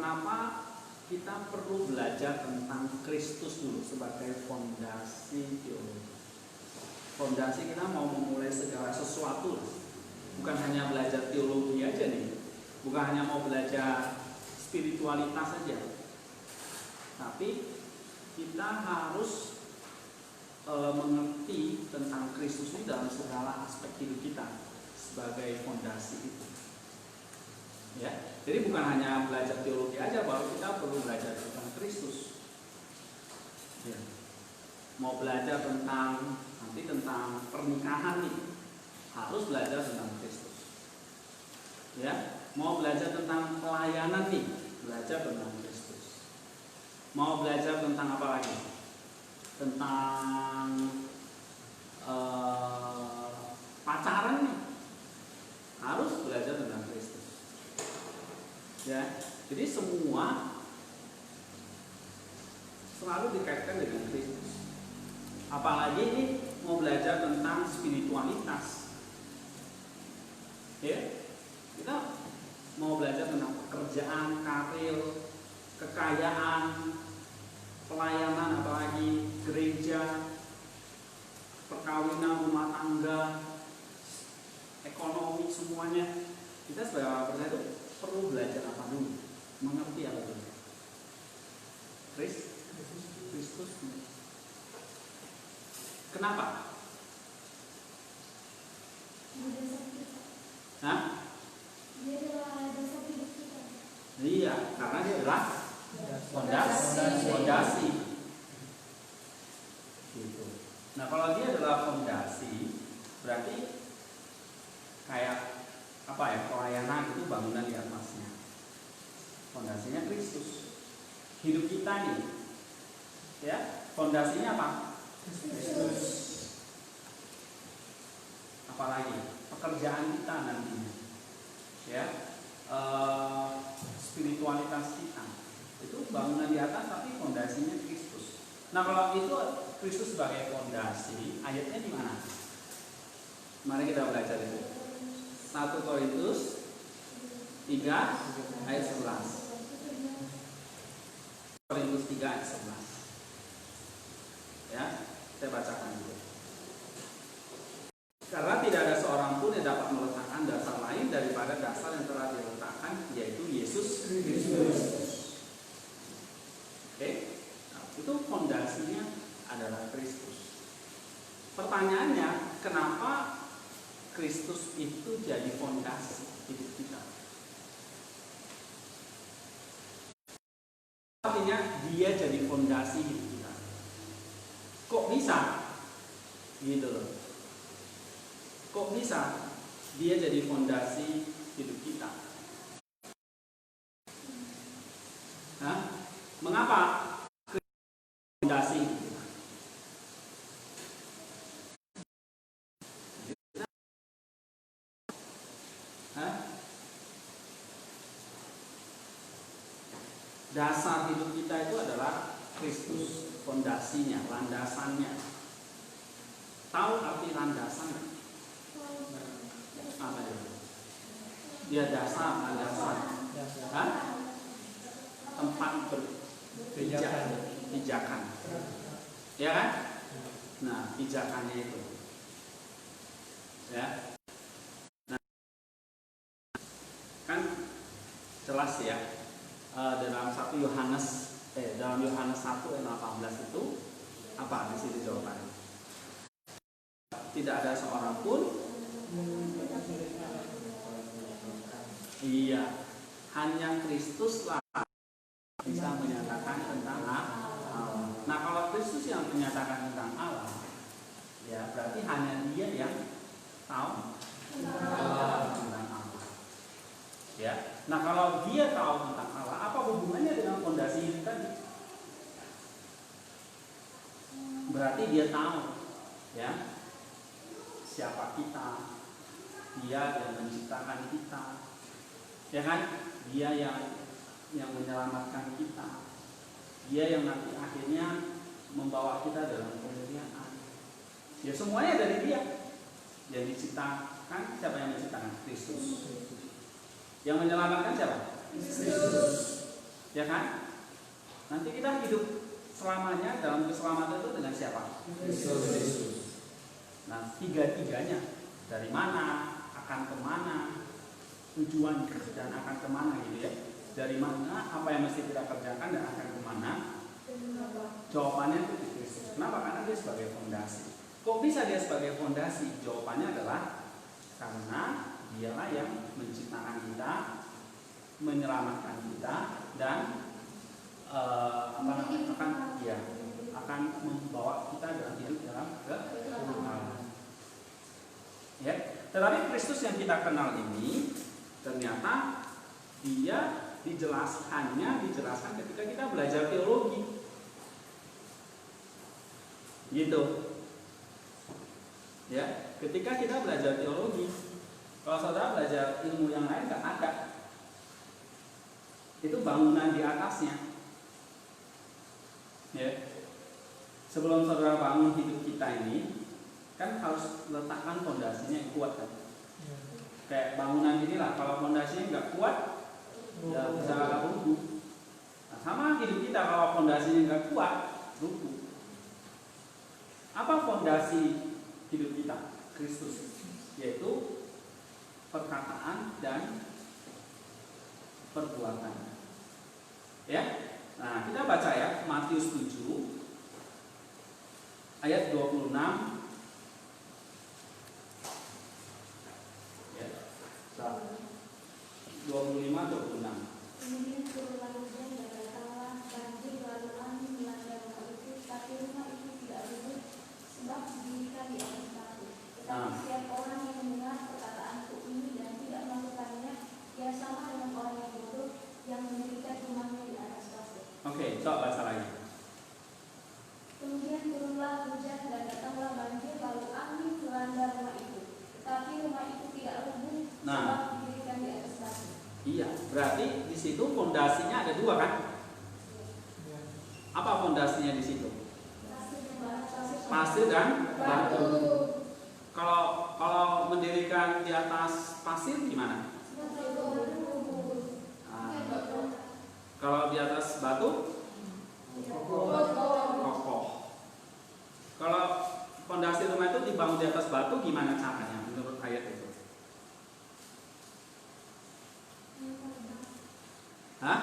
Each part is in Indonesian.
kenapa kita perlu belajar tentang Kristus dulu sebagai fondasi teologi. Fondasi kita mau memulai segala sesuatu, bukan hanya belajar teologi aja nih, bukan hanya mau belajar spiritualitas saja, tapi kita harus mengerti tentang Kristus ini dalam segala aspek hidup kita sebagai fondasi itu. Ya, jadi bukan hanya belajar teologi aja, baru kita perlu belajar tentang Kristus. Ya. Mau belajar tentang pernikahan nih, harus belajar tentang Kristus. Ya, mau belajar tentang pelayanan nih, belajar tentang Kristus. Mau belajar tentang apa lagi? Tentang pacaran nih, harus belajar tentang Kristus. Ya, jadi semua selalu dikaitkan dengan Kristus. Apalagi ini mau belajar tentang spiritualitas. Ya, kita mau belajar tentang pekerjaan, karir, kekayaan, pelayanan, apalagi gereja, perkawinan, rumah tangga, ekonomi, semuanya. Kita sebagai orang percaya itu perlu belajar apa dulu? Mengerti apa dulu? Kristus. Kenapa? Hah? Dia adalah dasar hidup kita. Iya, karena dia adalah fondasi. Gitu. Nah, kalau dia adalah fondasi, berarti kayak apa ya? Pelayanan itu bangunan di atasnya. Fondasinya Kristus. Hidup kita nih, ya, fondasinya apa? Kristus. Apalagi pekerjaan kita nantinya, ya, spiritualitas kita itu bangunan di atas tapi fondasinya Kristus. Nah, kalau itu Kristus sebagai fondasi, ayatnya di mana? Mari kita belajar itu. 1 Korintus 3 ayat 11. Korintus 3 ayat 11. Ya, saya bacakan dulu. Karena tidak ada seorang pun yang dapat meletakkan dasar lain daripada dasar yang telah diletakkan, yaitu Yesus Kristus. Oke, nah, itu fondasinya adalah Kristus. Pertanyaannya, kenapa Kristus itu jadi fondasi hidup kita? Artinya dia jadi fondasi hidup kita. Kok bisa? Gitu loh. Kok bisa dia jadi fondasi hidup kita? Hah? Mengapa fondasi hidup kita? Hah? Dasar hidup kita itu adalah Kristus, fondasinya, landasannya. Tahu arti landasan? Apa itu? Dia dasar, landasan. Hah? Tempat pijakan. Ya kan? Nah, pijakannya itu. Ya. Nah, kan jelas ya. Dalam Yohanes 1 ayat 18 itu apa di sini jawabannya? Tidak ada seorang pun. Iya, hanya Kristuslah bisa menyatakan tentang Allah. Nah, kalau Kristus yang menyatakan tentang Allah, ya berarti hanya Dia yang tahu tentang Allah. Ya, nah kalau Dia tahu tentang Allah, apa hubungannya dengan fondasi ini tadi? Berarti Dia tahu, ya, siapa kita. Dia yang menciptakan kita, ya kan? Dia yang menyelamatkan kita. Dia yang nanti akhirnya membawa kita dalam kemuliaan. Ya semuanya dari Dia. Yang diciptakan, siapa yang menciptakan? Kristus. Yang menyelamatkan siapa? Kristus. Ya kan? Nanti kita hidup selamanya dalam keselamatan itu dengan siapa? Kristus. Nah, tiga-tiganya dari mana, akan kemana, tujuan dan akan kemana gitu ya. Dari mana, apa yang mesti kita kerjakan dan akan kemana? Jawabannya itu di Kristus. Kenapa? Karena dia sebagai fondasi. Kok bisa dia sebagai fondasi? Jawabannya adalah karena dialah yang menciptakan kita, menyelamatkan kita, dan akan membawa kita dalam hidup dalam kekekalan. Ya, tetapi Kristus yang kita kenal ini ternyata dia dijelaskan ketika kita belajar teologi. Gitu. Ya, ketika kita belajar teologi, kalau saudara belajar ilmu yang lain nggak ada. Itu bangunan di atasnya. Ya. Sebelum saudara bangun hidup kita ini, kan harus letakkan fondasinya yang kuat kan. Kayak bangunan inilah, kalau fondasinya nggak kuat, ya bisa runtuh. Nah, sama hidup kita, kalau fondasinya nggak kuat, runtuh. Apa fondasi hidup kita? Kristus, yaitu perkataan dan perbuatan. Ya, nah kita baca ya Matius 7 ayat 26. Ya, 25-26. Kemudian turunlah hujan dan datanglah banjir lalu angin melanda rumah itu, tapi rumah itu tidak runtuh sebab didirikan di atas batu. Tetapi setiap orang yang mendengar perkataanku ini dan tidak melakukannya, ia sama dengan orang yang bodoh yang mendirikan rumahnya di atas pasir. Oke, coba baca lagi. Kemudian turunlah hujan dan datanglah banjir lalu angin melanda rumah itu, tetapi rumah itu tidak runtuh sebab didirikan di atas batu. Iya, berarti di situ fondasinya ada dua kan? Apa fondasinya di situ? Pasir dan batu. Kalau mendirikan di atas pasir gimana? Kalau di atas batu kokoh. Kalau fondasi rumah itu dibangun di atas batu gimana caranya menurut ayat itu? Hah?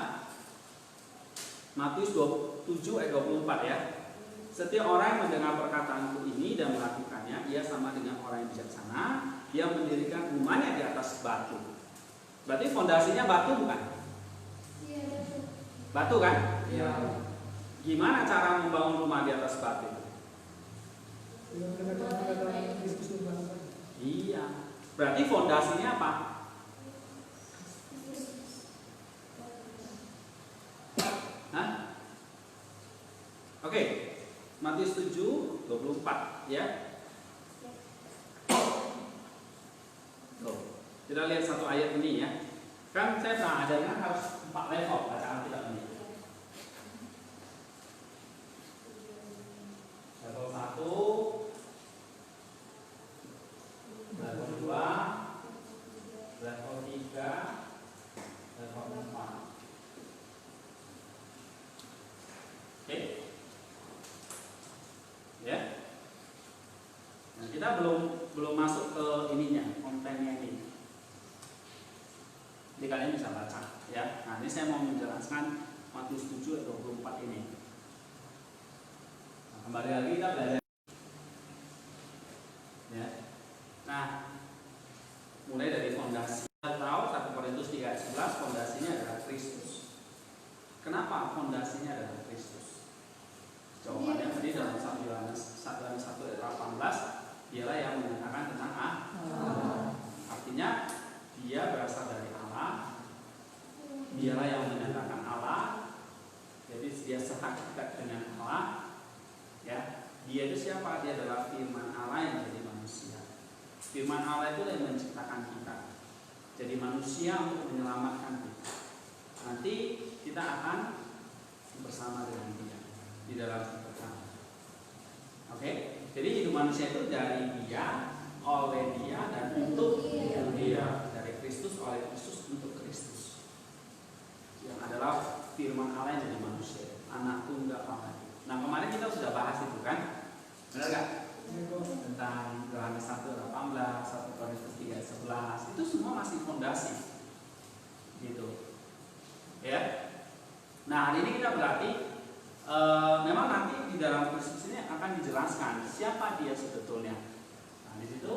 Matius 7 ayat 24 ya. Setiap orang yang mendengar perkataanku ini dan melakukannya, ia sama dengan orang yang bijaksana, yang mendirikan rumahnya di atas batu. Berarti fondasinya batu bukan? Batu kan? Iya. Gimana cara membangun rumah di atas batu? Iya. Berarti fondasinya apa? Hah? Oke. Matius 7:24 ya. Tuh. Kita lihat satu ayat ini ya. Kan saya pernah ajarkan harus 4 level bacaan kita ini. Level 1, level 2, level 3, level 4. Oke. Ya. Nah, kita belum masuk ke ininya, kontennya ini. Jadi kalian bisa baca ya. Nah, ini saya mau menjelaskan Matius 7 ayat 24 ini. Nah, kembali lagi kita belajar ya. Nah, mulai dari fondasi. Kita tahu 1 Korintus 3 ayat 11 fondasinya adalah Kristus. Kenapa fondasinya adalah Kristus? Jawabannya tadi dalam 1 Yohanes 1 ayat 18, dialah yang menyatakan tentang Allah. Artinya dia berasal dari Allah, dialah yang menyatakan Allah, jadi dia sehakikat dengan Allah. Ya, dia itu siapa? Dia adalah firman Allah yang jadi manusia. Firman Allah itu yang menciptakan kita, jadi manusia untuk menyelamatkan kita. Nanti kita akan bersama dengan dia di dalam kekekalan. Oke, jadi hidup manusia itu dari dia, oleh dia, dan untuk dia. Dari Kristus, oleh Kristus, untuk Kristus. Yang adalah firman Allah yang jadi manusia, anak tunggal Allah. Nah kemarin kita sudah bahas itu kan, benar nggak? Tentang Yohanes 1:18, 1 Korintus 3:11, itu semua masih fondasi, gitu. Ya. Nah hari ini kita berarti memang nanti di dalam Kristus ini akan dijelaskan siapa dia sebetulnya. Nah di situ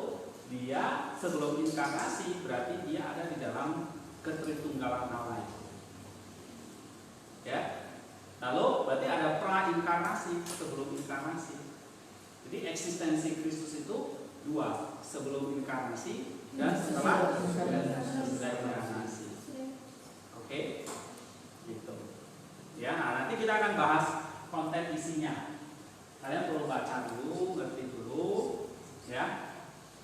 dia sebelum inkarnasi berarti dia ada di dalam ketritunggalan Allah. Ya. Lalu berarti ada pra-inkarnasi sebelum inkarnasi. Jadi eksistensi Kristus itu dua, sebelum inkarnasi dan setelah inkarnasi. Oke, gitu. Ya, nah nanti kita akan bahas konten isinya. Kalian perlu baca dulu, ngerti dulu, ya.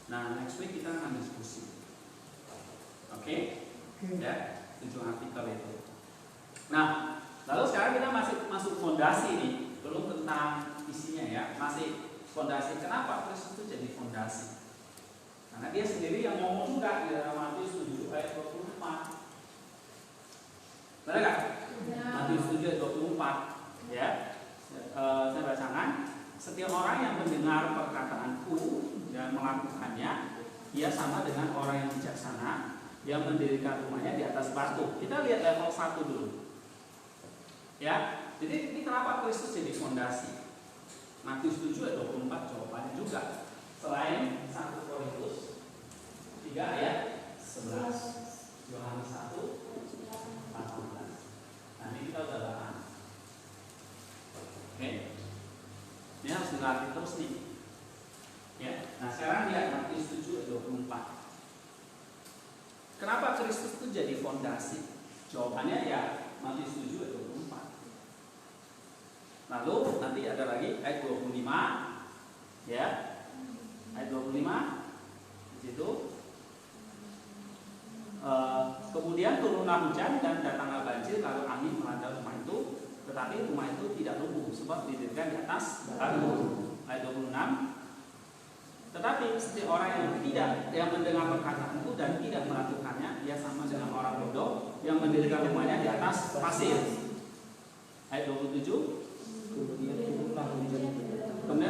Nah next week kita akan diskusi. Oke, ya, 7 artikel itu. Nah, lalu sekarang kita masuk fondasi nih, belum tentang isinya ya, masih fondasi. Kenapa Kristus itu jadi fondasi? Karena dia sendiri yang ngomong juga di dalam Matius 7 ayat 24. Benar nggak? Matius 7 ayat 24. Ya, saya bacakan. Setiap orang yang mendengar perkataanku dan melakukannya, ia sama dengan orang yang bijaksana yang mendirikan rumahnya di atas batu. Kita lihat level 1 dulu. Ya, jadi ini kenapa Kristus jadi fondasi? Matius 7 ayat 24 jawabannya juga. Selain 1 Korintus 3 ayat 11, Yohanes 1 14. Nah ini kita udah bahas. Oke, ini harus dilatih terus nih. Ya, nah sekarang lihat Matius 7 ayat 24. Kenapa Kristus itu jadi fondasi? Jawabannya ya Matius 7 ayat 24. Lalu nanti ada lagi ayat 25, ya, ayat 25 di situ. Kemudian turunlah hujan dan datanglah banjir, lalu angin melanda rumah itu, tetapi rumah itu tidak lumpuh sebab didirikan di atas batu. Ayat 26. Tetapi setiap orang yang mendengar perkataanku dan tidak melakukannya, ia sama dengan orang bodoh yang mendirikan rumahnya di atas pasir. Ayat 27. Kemudian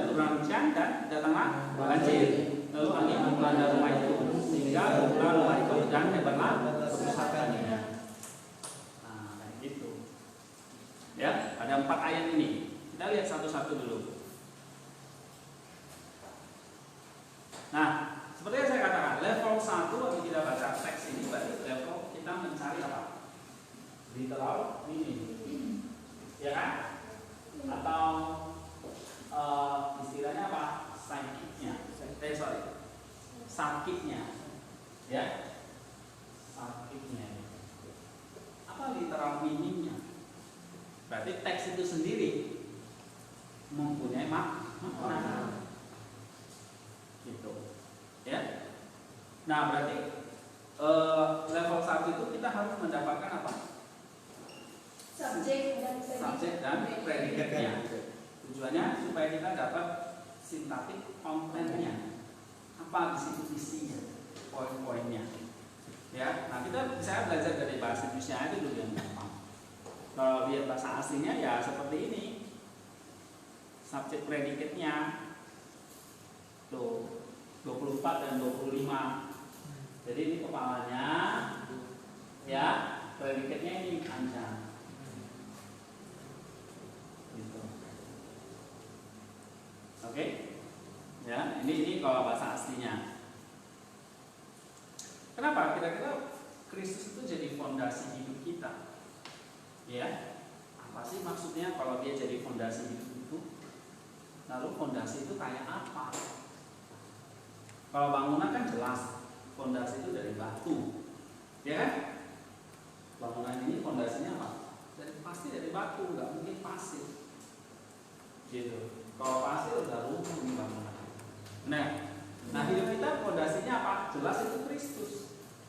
turunlah hujan dan datanglah banjir, lalu angin melanda rumah itu sehingga runtuhlah rumah itu dan hebatlah kerusakannya. Nah, kayak gitu. Ya, ada 4 ayat ini. Kita lihat satu-satu dulu. Nah, seperti yang saya katakan, level 1 waktu kita baca teks ini berarti level kita mencari apa? Literal meaning. Ya kan? Atau istilahnya apa? Sakitnya. Ya. Sakitnya. Apa literal meaningnya? Berarti teks itu sendiri mempunyai makna. Gitu. Ya. Nah, berarti level 1 itu kita harus mendapatkan apa? Subjek dan predikatnya. Tujuannya supaya kita dapat sintaktik kontennya. Apa di situ isinya, poin-poinnya. Ya, nah kita bisa belajar dari bahasa Indonesia itu dulu yang gampang. Kalau lihat bahasa aslinya ya seperti ini. Subjek predikatnya tuh 24 dan 25. Jadi ini kepalanya, ya, predikatnya ini panjang. Gitu. Oke, ya, ini kalau bahasa aslinya. Kenapa? Kira-kira Kristus itu jadi fondasi hidup kita. Ya, apa sih maksudnya kalau dia jadi fondasi hidup itu? Lalu fondasi itu kayak apa? Kalau bangunan kan jelas, fondasi itu dari batu, ya kan? Bangunan ini fondasinya apa? Pasti dari batu, nggak mungkin pasir. Gitu. Kalau pasir udah runtuh di bangunan. Nah hidup kita fondasinya apa? Jelas itu Kristus.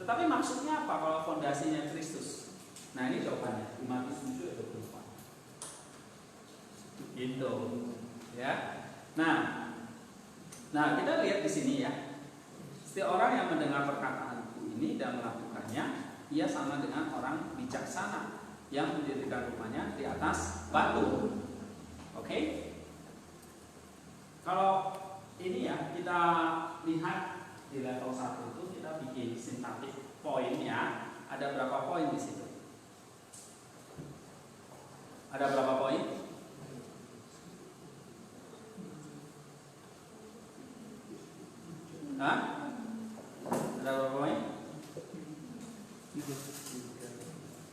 Tetapi maksudnya apa kalau fondasinya Kristus? Nah ini jawabannya di Matius 7 ayat 24. Gitu, ya. Nah kita lihat di sini ya. Setiap orang yang mendengar perkataanku ini dan melakukannya, ia sama dengan orang bijaksana yang mendirikan rumahnya di atas batu. Oke? Kalau ini ya kita lihat di level 1 itu kita bikin sintaktik poin ya. Ada berapa poin di situ? Ada berapa poin? Hah? Ada berapa poin?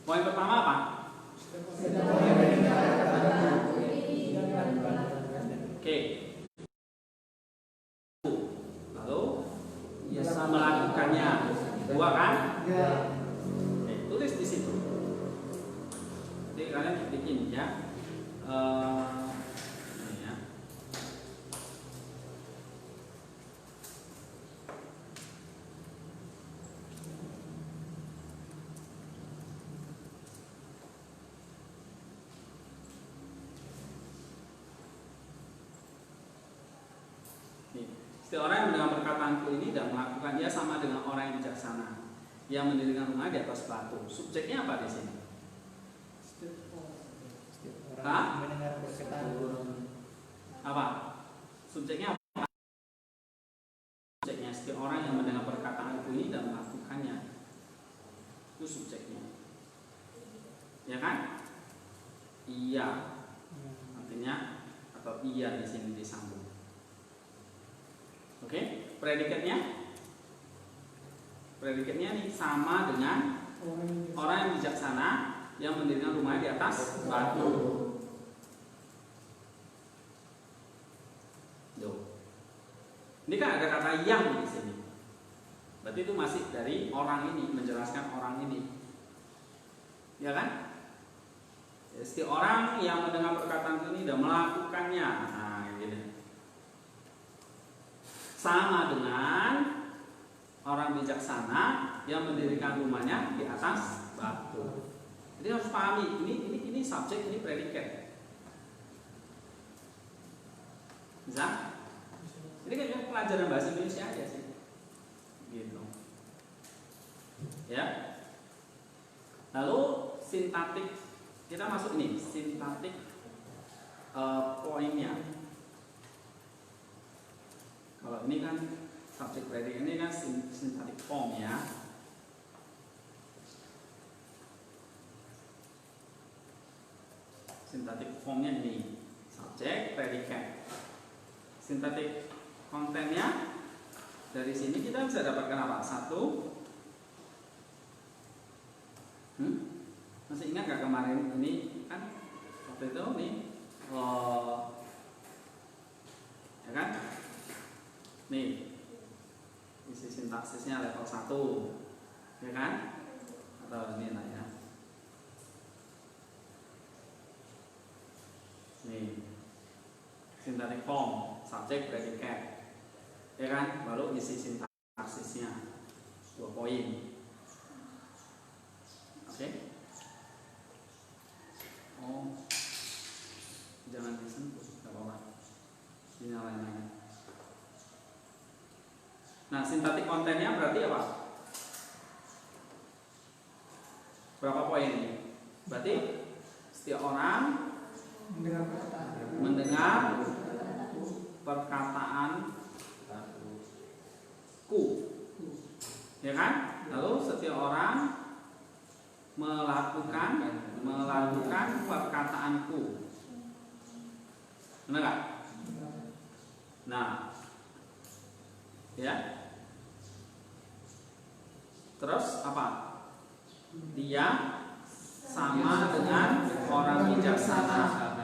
Poin pertama apa? Oke. Lalu biasa melakukannya. Dua kan? Oke, tulis di situ. Jadi kalian bikin ya. Ini ya. Setiap orang yang mendengar perkataanku ini dan melakukan, dia sama dengan orang yang bijaksana yang mendirikan rumah di atas batu. Subjeknya apa di sini? Hah? Mendengar perkataan. Apa? Subjeknya apa? Subjeknya setiap orang yang mendengar perkataanku ini dan melakukannya. Itu subjeknya. Ya kan? Iya. Artinya atau iya di sini disambung. Oke, predikatnya? Predikatnya nih sama dengan orang yang bijaksana yang mendirikan rumah di atas batu. Ini kan ada kata yang di sini. Berarti itu masih dari orang ini, menjelaskan orang ini. Ya kan? Setiap orang yang mendengar perkataan ini dan melakukannya. Nah, gitu. Sama dengan orang bijaksana yang mendirikan rumahnya di atas batu. Jadi harus pahami ini subjek, ini predikat. Bisa? Ini kan pelajaran bahasa Indonesia aja sih. Gitu. Ya. Lalu sintaktik, kita masuk ini sintaktik poinnya. Kalau ini kan subjek predikat, ini kan sintaktik form ya. Sintaktik formnya ini subjek predikat. Sintaktik kontennya dari sini kita bisa dapatkan apa? Satu, masih ingat nggak kemarin ini kan waktu itu nih, ya kan? Nih, isi sintaksisnya level 1, ya kan? Atau ini lah ya. Nih, sintaktik form, subjek, predikat, ya kan? Baru isi sintaksisnya 2 poin. Oke? Oh, jangan disentuh, nggak apa-apa. Dinyalain lagi. Nah, sintaktik kontennya berarti apa? Berapa poin ini? Berarti setiap orang mendengar perkataanku, ya kan? Lalu setiap orang melakukan perkataanku. Benar nggak? Nah, ya. Terus apa? Dia sama dengan orang bijaksana.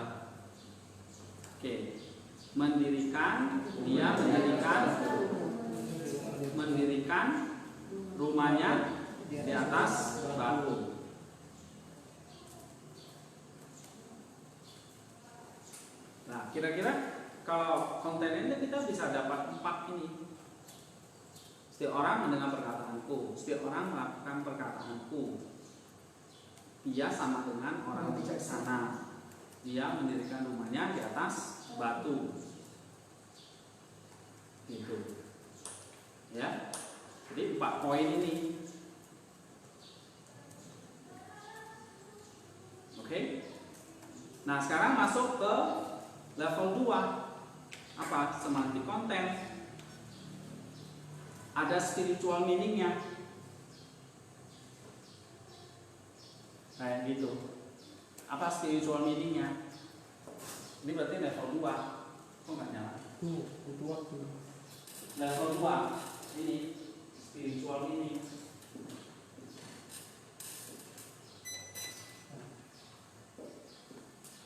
Oke. Dia mendirikan rumahnya di atas batu. Nah, kira-kira kalau konten ini kita bisa dapat 4 ini. Setiap orang mendengar perkataanku, setiap orang melakukan perkataanku. Dia sama dengan orang bijaksana. Dia mendirikan rumahnya di atas batu. Gitu. Ya. Jadi 4 poin ini. Nah, sekarang masuk ke level 2. Apa? Semantik konten. Ada spiritual meaningnya. Kayak gitu. Apa spiritual meaningnya? Ini berarti level 2. Kok nggak nyala? Butuh waktu. Level 2 ini spiritual meaning.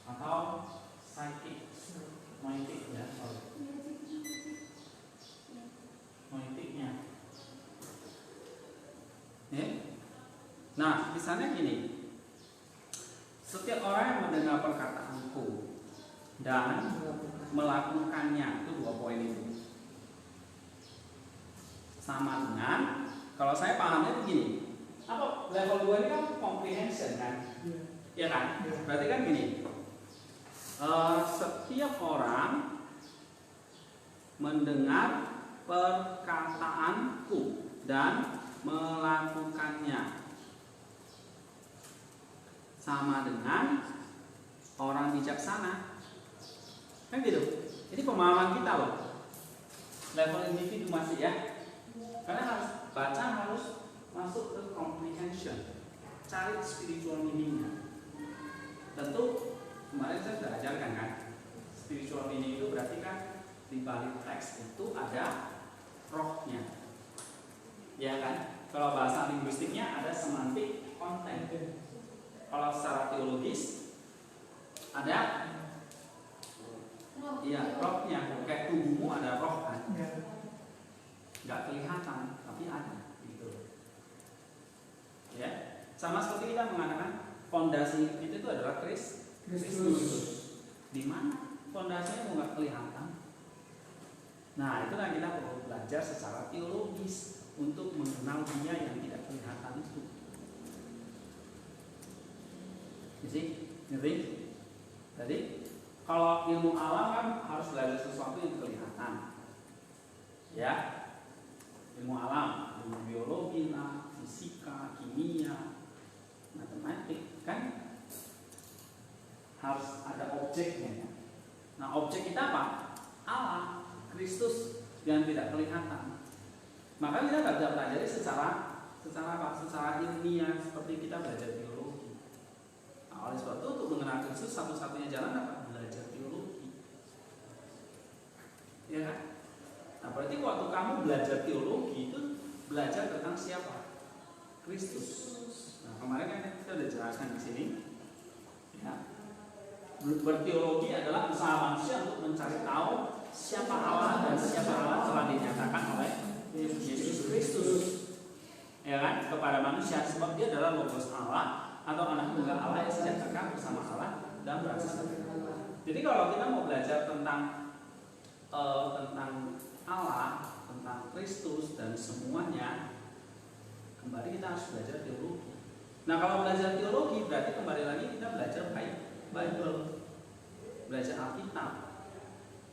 Atau psychic, noetic ya, noeticnya. Nah, misalnya gini, setiap orang yang mendengar perkataanku dan melakukannya, itu 2 poin itu. Sama dengan, kalau saya pahamnya begini, apa level 2 ini kan comprehension kan? Iya kan? Berarti kan gini, setiap orang mendengar perkataanku dan melakukannya, sama dengan orang bijaksana. Kan gitu. Ini pemahaman kita loh. Level individu masih ya. Karena harus baca, harus masuk ke comprehension. Cari spiritual meaning-nya. Tentu kemarin saya sudah ajarkan kan, spiritual meaning itu berarti kan di balik teks itu ada rohnya, ya kan? Kalau bahasa linguistiknya ada semantik konten. Kalau secara teologis ada rohnya. Kayak tubuhmu ada roh kan? Nggak kelihatan tapi ada gitu. Ya, sama seperti kita mengatakan fondasi itu adalah Kristus. Di mana fondasinya nggak kelihatan? Nah, itu kan kita perlu belajar secara teologis untuk mengenal Dia yang tidak kelihatan itu. Ngerti? Jadi kalau ilmu alam kan harus belajar sesuatu yang kelihatan. Ya, ilmu alam, ilmu biologi, fisika, kimia, matematik kan harus ada objeknya. Nah, objek kita apa? Allah, Kristus yang tidak kelihatan. Maka kita nggak bisa pelajari secara apa? Secara ilmiah seperti kita belajar teologi. Nah, oleh sebab itu untuk mengenal Kristus satu-satunya jalan apa? Belajar teologi. Ya kan? Nah, berarti waktu kamu belajar teologi itu belajar tentang siapa? Kristus. Nah, kemarin kan kita sudah jelaskan di sini. Ya. Berteologi adalah usaha manusia untuk mencari tahu siapa Allah dan siapa Allah telah dinyatakan oleh Yesus Kristus. Ya kan? Kepada manusia, sebab Dia adalah Logos Allah atau anak tunggal Allah yang sejak kekal bersama Allah dan berasal dari Allah. Jadi kalau kita mau belajar tentang Allah, tentang Kristus dan semuanya, kembali kita harus belajar teologi. Nah, kalau belajar teologi berarti kembali lagi kita belajar Bible, belajar Alkitab,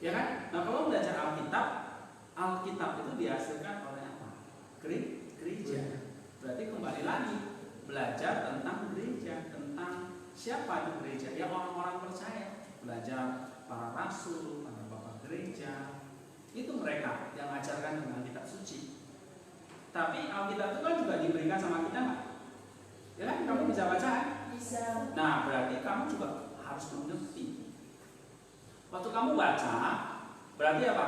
ya kan? Nah, kalau belajar Alkitab itu dihasilkan oleh apa? Gereja. Berarti kembali lagi belajar tentang gereja, tentang siapa itu gereja? Ya orang-orang percaya. Belajar para rasul, para bapak gereja. Itu mereka yang ajarkan dengan kitab suci. Tapi Alkitab itu kan juga diberikan sama kita, nggak? Ya kan? Kamu bisa baca kan? Bisa. Nah, berarti kamu juga harus mengerti. Waktu kamu baca, berarti apa?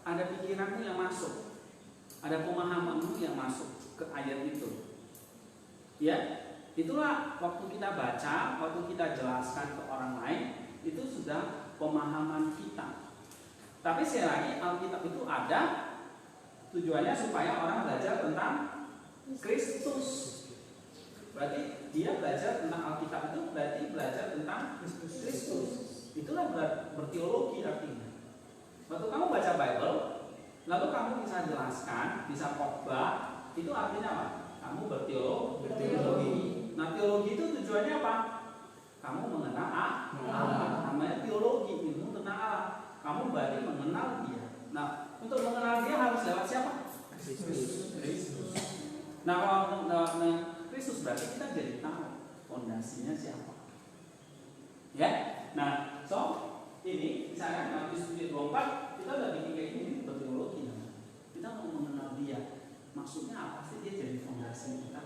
Ada pikiranmu yang masuk, ada pemahamanmu yang masuk ke ayat itu. Ya, itulah waktu kita baca, waktu kita jelaskan ke orang lain, itu sudah pemahaman kita. Tapi sekali lagi Alkitab itu ada tujuannya supaya orang belajar tentang Kristus. Berarti dia belajar tentang Alkitab itu berarti belajar tentang Kristus. Itulah berteologi artinya. Waktu kamu baca Bible, lalu kamu bisa jelaskan, bisa khotbah, itu artinya apa? Kamu berteologi. Nah, teologi itu tujuannya apa? Kamu mengenal Allah. Namanya teologi, ilmu tentang Allah. Kamu berarti mengenal Dia. Nah, untuk mengenal Dia harus lewat siapa? Kristus. Nah, kalau Kristus berarti kita jadi tahu fondasinya siapa. Ya. fondasi kita.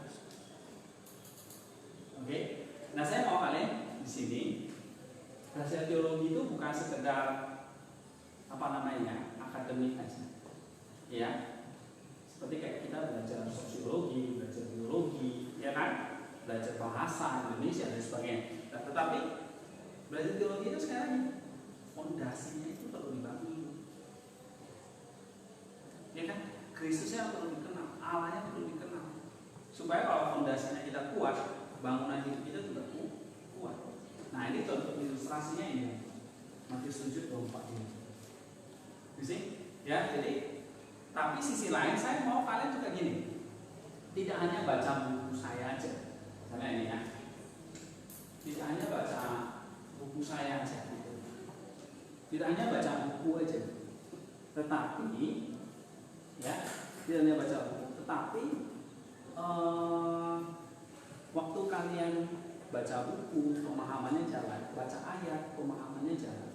Oke. Nah, saya mau kalian di sini belajar teologi itu bukan sekedar akademik aja. Ya. Seperti kayak kita belajar sosiologi, belajar biologi, ya kan? Belajar bahasa Indonesia dan sebagainya. Nah, tetapi belajar teologi itu sekarang fondasinya itu perlu dibangun. Ya kan? Kristusnya perlu dikenal, Allahnya perlu dikenal. Supaya kalau fondasinya kita kuat, bangunan hidup kita juga kuat. Nah, ini contoh ilustrasinya ini. Matius 7:24 ini. You see? Ya, jadi tapi sisi lain saya mau kalian juga gini. Tidak hanya baca buku saya aja. Misalnya ini ya. Tidak hanya baca buku saya aja gitu. Tidak hanya baca buku aja. Tetapi ya, tidak hanya baca buku, tetapi waktu kalian baca buku, pemahamannya jalan, baca ayat, pemahamannya jalan.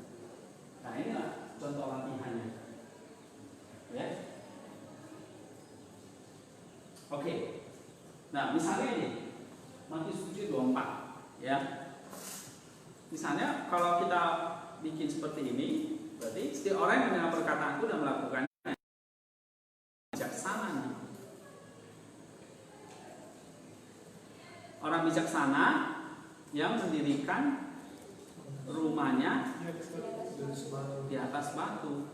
Nah, inilah contoh latihannya. Ya. Oke. Nah, misalnya ini Matius 7:24 ya. Misalnya kalau kita bikin seperti ini, berarti setiap orang yang mendengar perkataanku dan melakukannya bijaksana nih. Orang bijaksana yang mendirikan rumahnya di atas batu.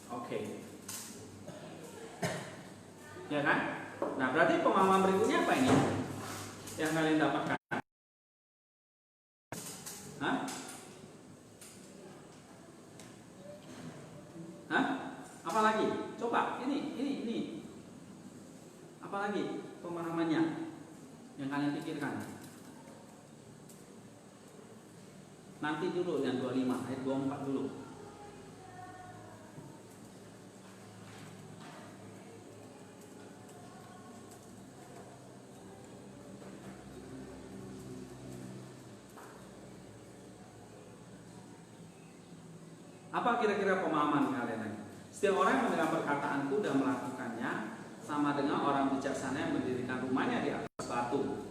Oke. Ya kan? Nah, berarti pemahaman berikutnya apa ini? Yang kalian dapatkan? Hah? Hah? Apa lagi? Coba, ini. Apa lagi pemahamannya yang kalian pikirkan? Nanti dulu yang 25, ayat 24 dulu. Apa kira-kira pemahaman kalian lagi? Setiap orang yang mendengar perkataanku dan melakukannya sama dengan orang bijaksana yang mendirikan rumahnya di atas batu.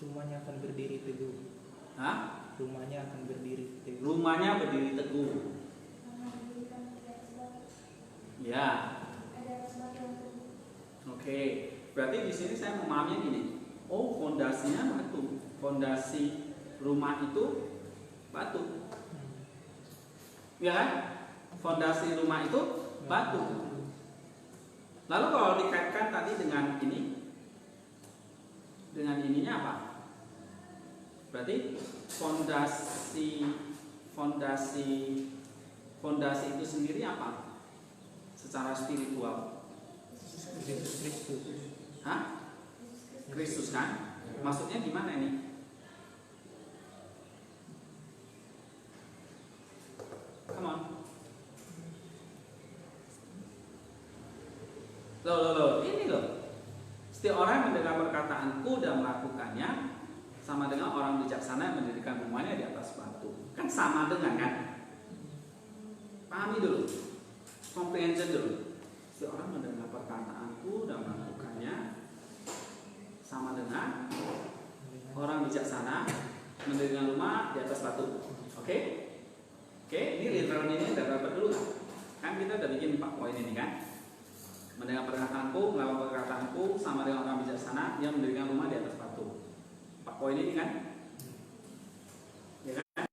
Rumahnya akan berdiri teguh. Hah? Rumahnya akan berdiri teguh. Rumahnya berdiri teguh. Ya. Oke. Berarti di sini saya memahaminya gini. Oh, fondasinya batu. Fondasi rumah itu batu. Ya kan? Fondasi rumah itu batu. Lalu kalau dikaitkan tadi dengan ini, dengan ininya apa? Berarti fondasi itu sendiri apa? Secara spiritual. Kristus. Hah? Kristus kan? Maksudnya gimana ini? Come on. Loh, ini loh. Setiap orang yang mendengar perkataanku dan melakukannya sama dengan orang bijaksana yang mendirikan rumahnya di atas batu. Kan sama dengan kan? Pahami dulu. Comprehension dulu. Setiap orang mendengar perkataanku dan melakukannya sama dengan orang bijaksana mendirikan rumah di atas batu. Oke? Oke, ini literal ini udah dapat dulu kan? Kan kita udah bikin 4 poin ini kan? Mendengar perkataanku, melakukan perkataanku sama dengan orang bijaksana yang mendirikan rumah di atas batu. 4 poin ini kan? Ya kan?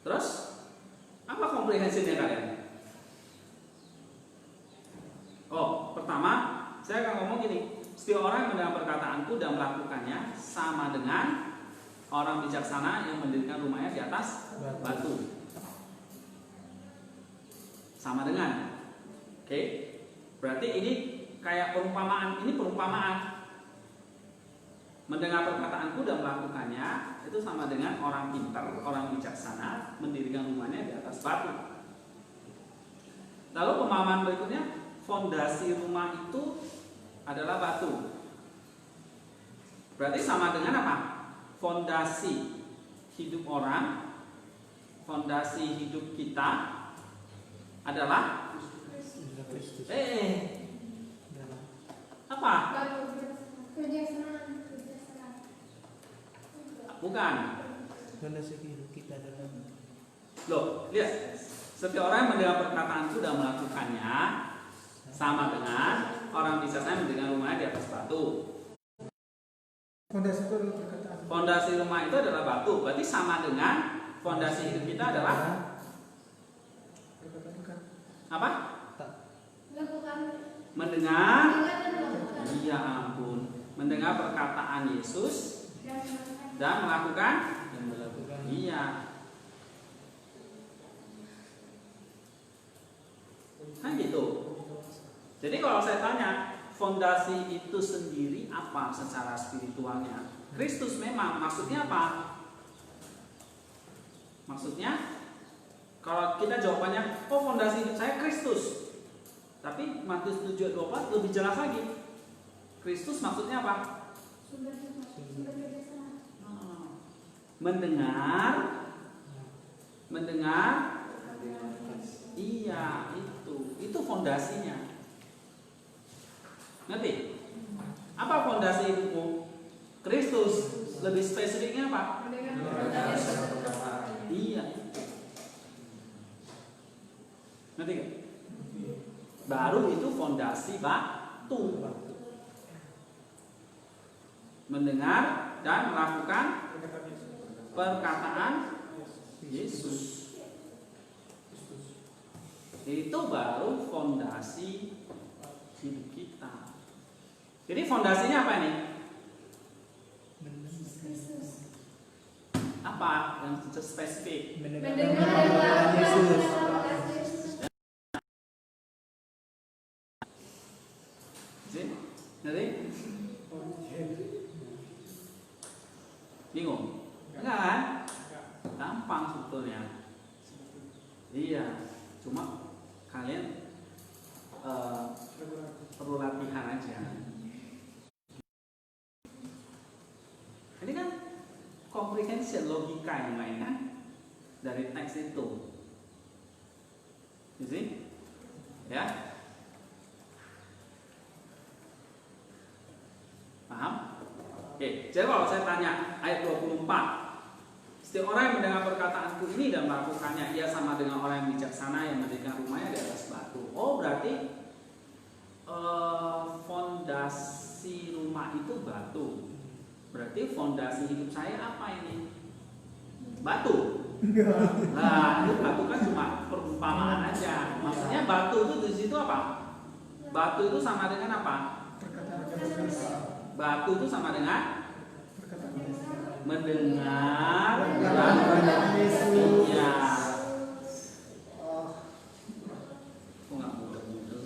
Terus apa komprehensinya kalian? Oh, pertama saya akan ngomong gini. Setiap orang yang mendengar perkataanku dan melakukannya sama dengan orang bijaksana yang mendirikan rumahnya di atas batu. Sama dengan. Oke. Berarti ini kayak perumpamaan. Ini perumpamaan. Mendengar perkataanku dan melakukannya itu sama dengan orang pintar, orang bijaksana mendirikan rumahnya di atas batu. Lalu pemahaman berikutnya, fondasi rumah itu adalah batu. Berarti sama dengan apa? Fondasi hidup orang, fondasi hidup kita adalah Kristus. apa? Bukan. Fondasi hidup kita adalah Loh, lihat. Setiap orang yang mendengar perkataan itu dan melakukannya sama dengan orang bijaksana mendengar rumahnya di atas batu. Fondasi itu adalah perkataan. Fondasi rumah itu adalah batu. Berarti sama dengan fondasi hidup kita adalah Perkataan kan. apa? Lakukan. Mendengar. Dengar dan melakukan. Iya ampun. Mendengar perkataan Yesus dan melakukan. Iya. Kan gitu. Jadi kalau saya tanya, fondasi itu sendiri apa secara spiritualnya? Kristus memang, maksudnya apa? Maksudnya kalau kita jawabannya, oh fondasi hidup saya Kristus. Tapi Matius 7:24 lebih jelas lagi. Kristus maksudnya apa? Sumber kebijaksanaan. Mendengar. Iya, itu fondasinya. Ngerti? Apa fondasi hidupmu? Kristus. Lebih spesifiknya apa? Iya. Ngerti gak? Baru itu fondasi batu. Mendengar dan melakukan perkataan Yesus. Itu baru fondasi hidup kita. Jadi fondasinya apa ini? Apa yang spesifik? Mendengar dan melakukan Yesus. Jadi, bingung? Enggak kan? Gampang sebetulnya. Iya, cuma kalian perlu latihan aja. Ini kan comprehension, logika yang lain kan dari teks itu. Jadi, ya, paham? Oke, jadi kalau saya tanya ayat 24, setiap orang yang mendengar perkataanku ini dan melakukannya, ia sama dengan orang yang bijaksana yang mendirikan rumahnya di atas batu. Oh, berarti fondasi rumah itu batu. Berarti fondasi hidup saya apa ini? Batu. Nah, itu batu kan cuma perumpamaan aja. Maksudnya batu itu di situ apa? Batu itu sama dengan apa? Batu itu sama dengan mendengar dan iya. Kok nggak mudah-mudah?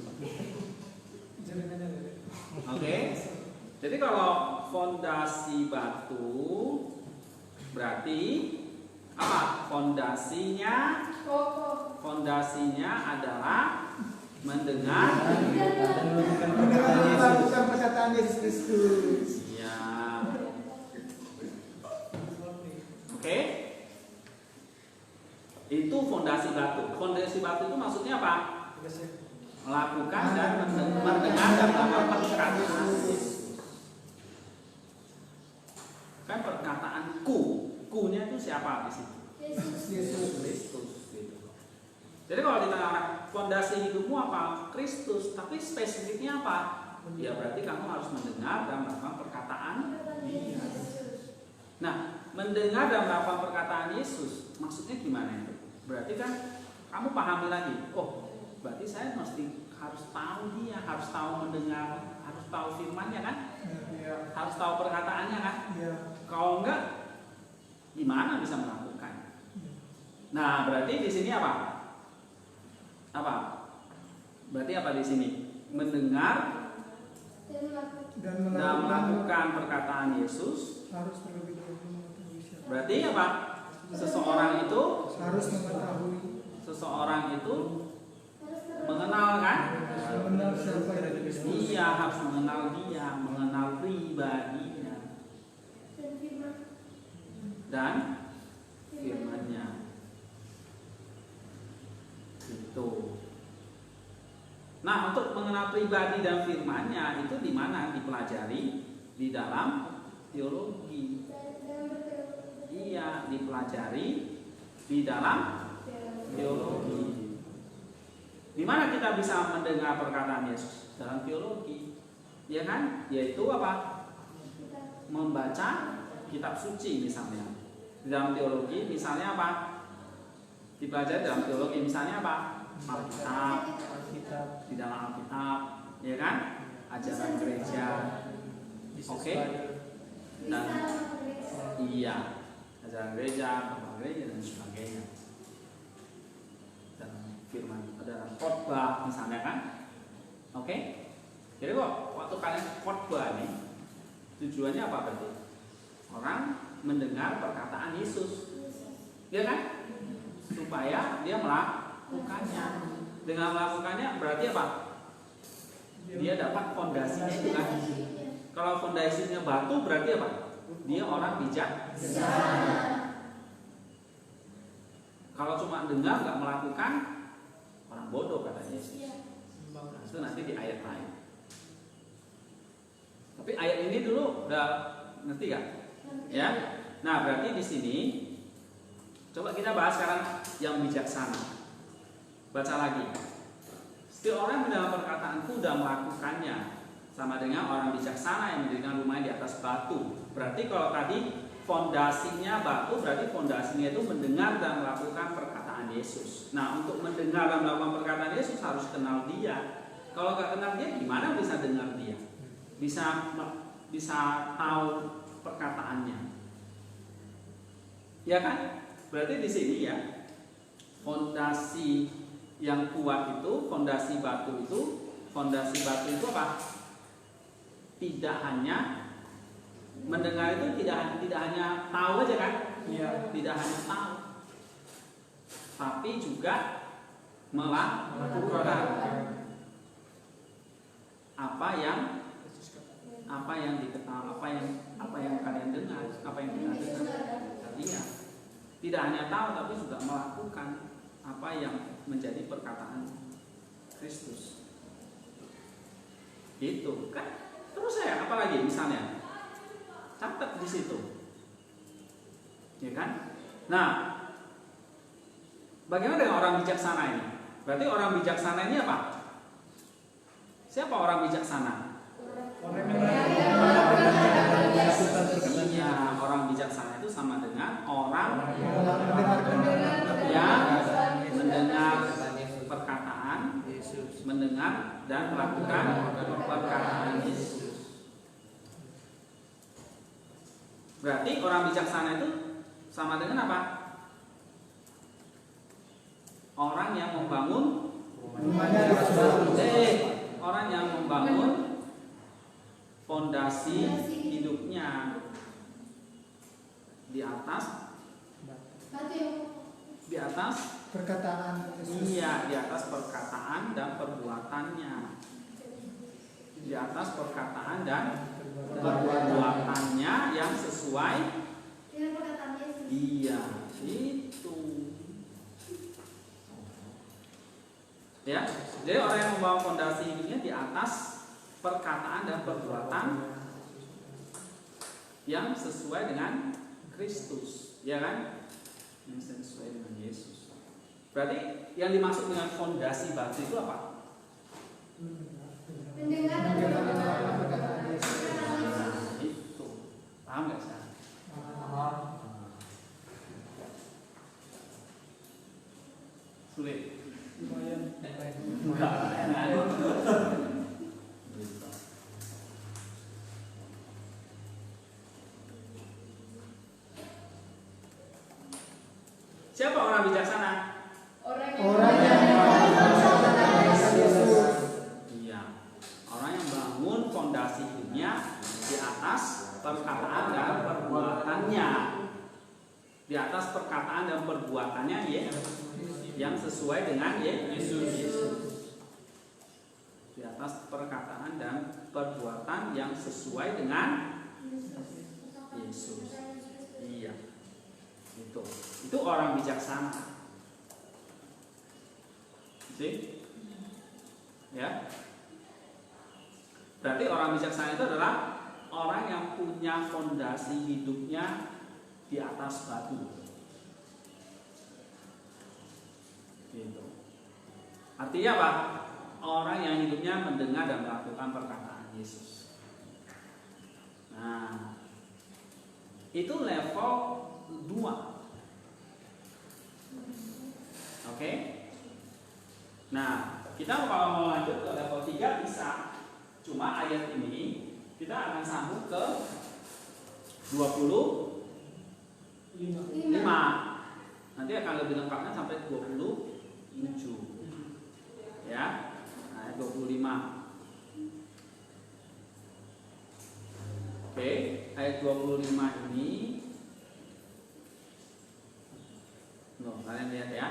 Oke. Jadi kalau fondasi batu berarti apa? Fondasinya adalah mendengar dan melakukan Melakukan perkataan Yesus Kristus. ya. Oke. Itu fondasi batu. Fondasi batu itu maksudnya apa? Melakukan dan mendengar dan melakukan perkataan Yesus. Kan perkataan ku-nya itu siapa di situ? Yesus. Kristus gitu. Jadi kalau ditanya fondasi hidupmu apa? Kristus, tapi spesifiknya apa? Ya berarti kamu harus mendengar dan melakukan perkataan Dia. Nah, mendengar dan melakukan perkataan Yesus, maksudnya gimana itu? Berarti kan kamu pahami lagi. Oh, berarti saya mesti harus tahu Dia, harus tahu mendengar, harus tahu firman-Nya kan? Iya. Harus tahu perkataannya kan? Iya. Kalau enggak, gimana bisa melakukan? Nah, berarti di sini apa? Apa? Berarti apa di sini? Mendengar dan melakukan perkataan Yesus. Harus terlebih dahulu mengetahui siapa. Berarti apa? Seseorang itu mengenal kan? Mengenal siapa yang Kristus. Iya, harus mengenal Dia, mengenal pribadinya. Dan Nah, untuk mengenal pribadi dan firman-Nya itu di mana dipelajari? Di dalam teologi. Iya, dipelajari di dalam teologi. Di mana kita bisa mendengar perkataan Yesus? Dalam teologi. Ya kan? Yaitu apa? Membaca kitab suci misalnya. Di dalam teologi misalnya apa? Dipelajari dalam teologi misalnya apa? Alkitab, di dalam Alkitab, ya kan? Ajaran gereja. Oke? Dan iya, ajaran gereja, khotbah gereja dan sebagainya. Dan firman, dalam khotbah misalnya kan? Oke? Jadi kok waktu kalian khotbah nih, tujuannya apa berarti? Orang mendengar perkataan Yesus, ya kan? Supaya dia melakukannya. Dengan melakukannya berarti apa? Dia dapat fondasinya itu kan? Kalau fondasinya batu berarti apa? Dia orang bijak. Kalau cuma dengar nggak melakukan, orang bodoh kata Yesus. Nah, itu nanti di ayat lain. Tapi ayat ini dulu udah ngerti gak? Ya. Nah, berarti di sini coba kita bahas sekarang yang bijaksana. Baca lagi. Setiap orang mendalam perkataanku sudah melakukannya, sama dengan orang bijaksana yang mendirikan rumahnya di atas batu. Berarti kalau tadi fondasinya batu, berarti fondasinya itu mendengar dan melakukan perkataan Yesus. Nah, untuk mendengar dan melakukan perkataan Yesus harus kenal Dia. Kalau nggak kenal Dia, gimana bisa dengar Dia? Bisa tahu perkataannya. Ya kan? Berarti di sini ya, fondasi yang kuat itu, fondasi batu itu apa? Tidak hanya mendengar itu, tidak hanya tahu aja kan? Iya. Tidak hanya tahu, tapi juga melakukan apa yang diketahui, apa yang kalian dengar, apa yang kita dengar. Artinya tidak hanya tahu tapi juga melakukan apa yang menjadi perkataan Kristus. Itu kan. Terus saya apalagi misalnya catat di situ, ya kan? Nah, bagaimana dengan orang bijaksana ini? Berarti orang bijaksana ini apa? Siapa orang bijaksana? Iya, orang bijaksana itu sama dengan orang yang mendengar perkataan Yesus, mendengar dan melakukan perkataan Yesus. Berarti orang bijaksana itu sama dengan apa? Orang yang membangun orang yang membangun fondasi hidupnya di atas perkataan Yesus. Iya, di atas perkataan dan perbuatannya. Di atas perkataan dan perbuatannya yang sesuai dengan perkataan Yesus. Iya, itu. Ya, jadi orang yang membangun fondasi hidupnya di atas perkataan dan perbuatan yang sesuai dengan Kristus, ya kan? Yang sesuai dengan Yesus. Berarti yang dimaksud dengan fondasi batu itu apa? Mendengar dan melakukan perkataan Yesus. Itu. Paham nggak sih? Sulit. Lumayan. Siapa orang bijaksana? Orang yang Yesus. Iya, orang yang bangun fondasi hidupnya di atas perkataan dan perbuatannya. Di atas perkataan dan perbuatannya ya, yang sesuai dengan Yesus. Di atas perkataan dan perbuatan yang sesuai dengan Yesus. Iya. Itu orang bijaksana. See? Ya. Berarti orang bijaksana itu adalah orang yang punya fondasi hidupnya di atas batu. Gitu. Artinya apa? Orang yang hidupnya mendengar dan melakukan perkataan Yesus. Nah, itu level 2. Oke? Nah, kita kalau mau lanjut ke level 3 bisa. Cuma ayat ini kita akan sambung ke 25. Nanti akan lebih lengkapnya sampai 27. Ya. Ayat 25. Oke, ayat 25 ini loh, kalian lihat ya.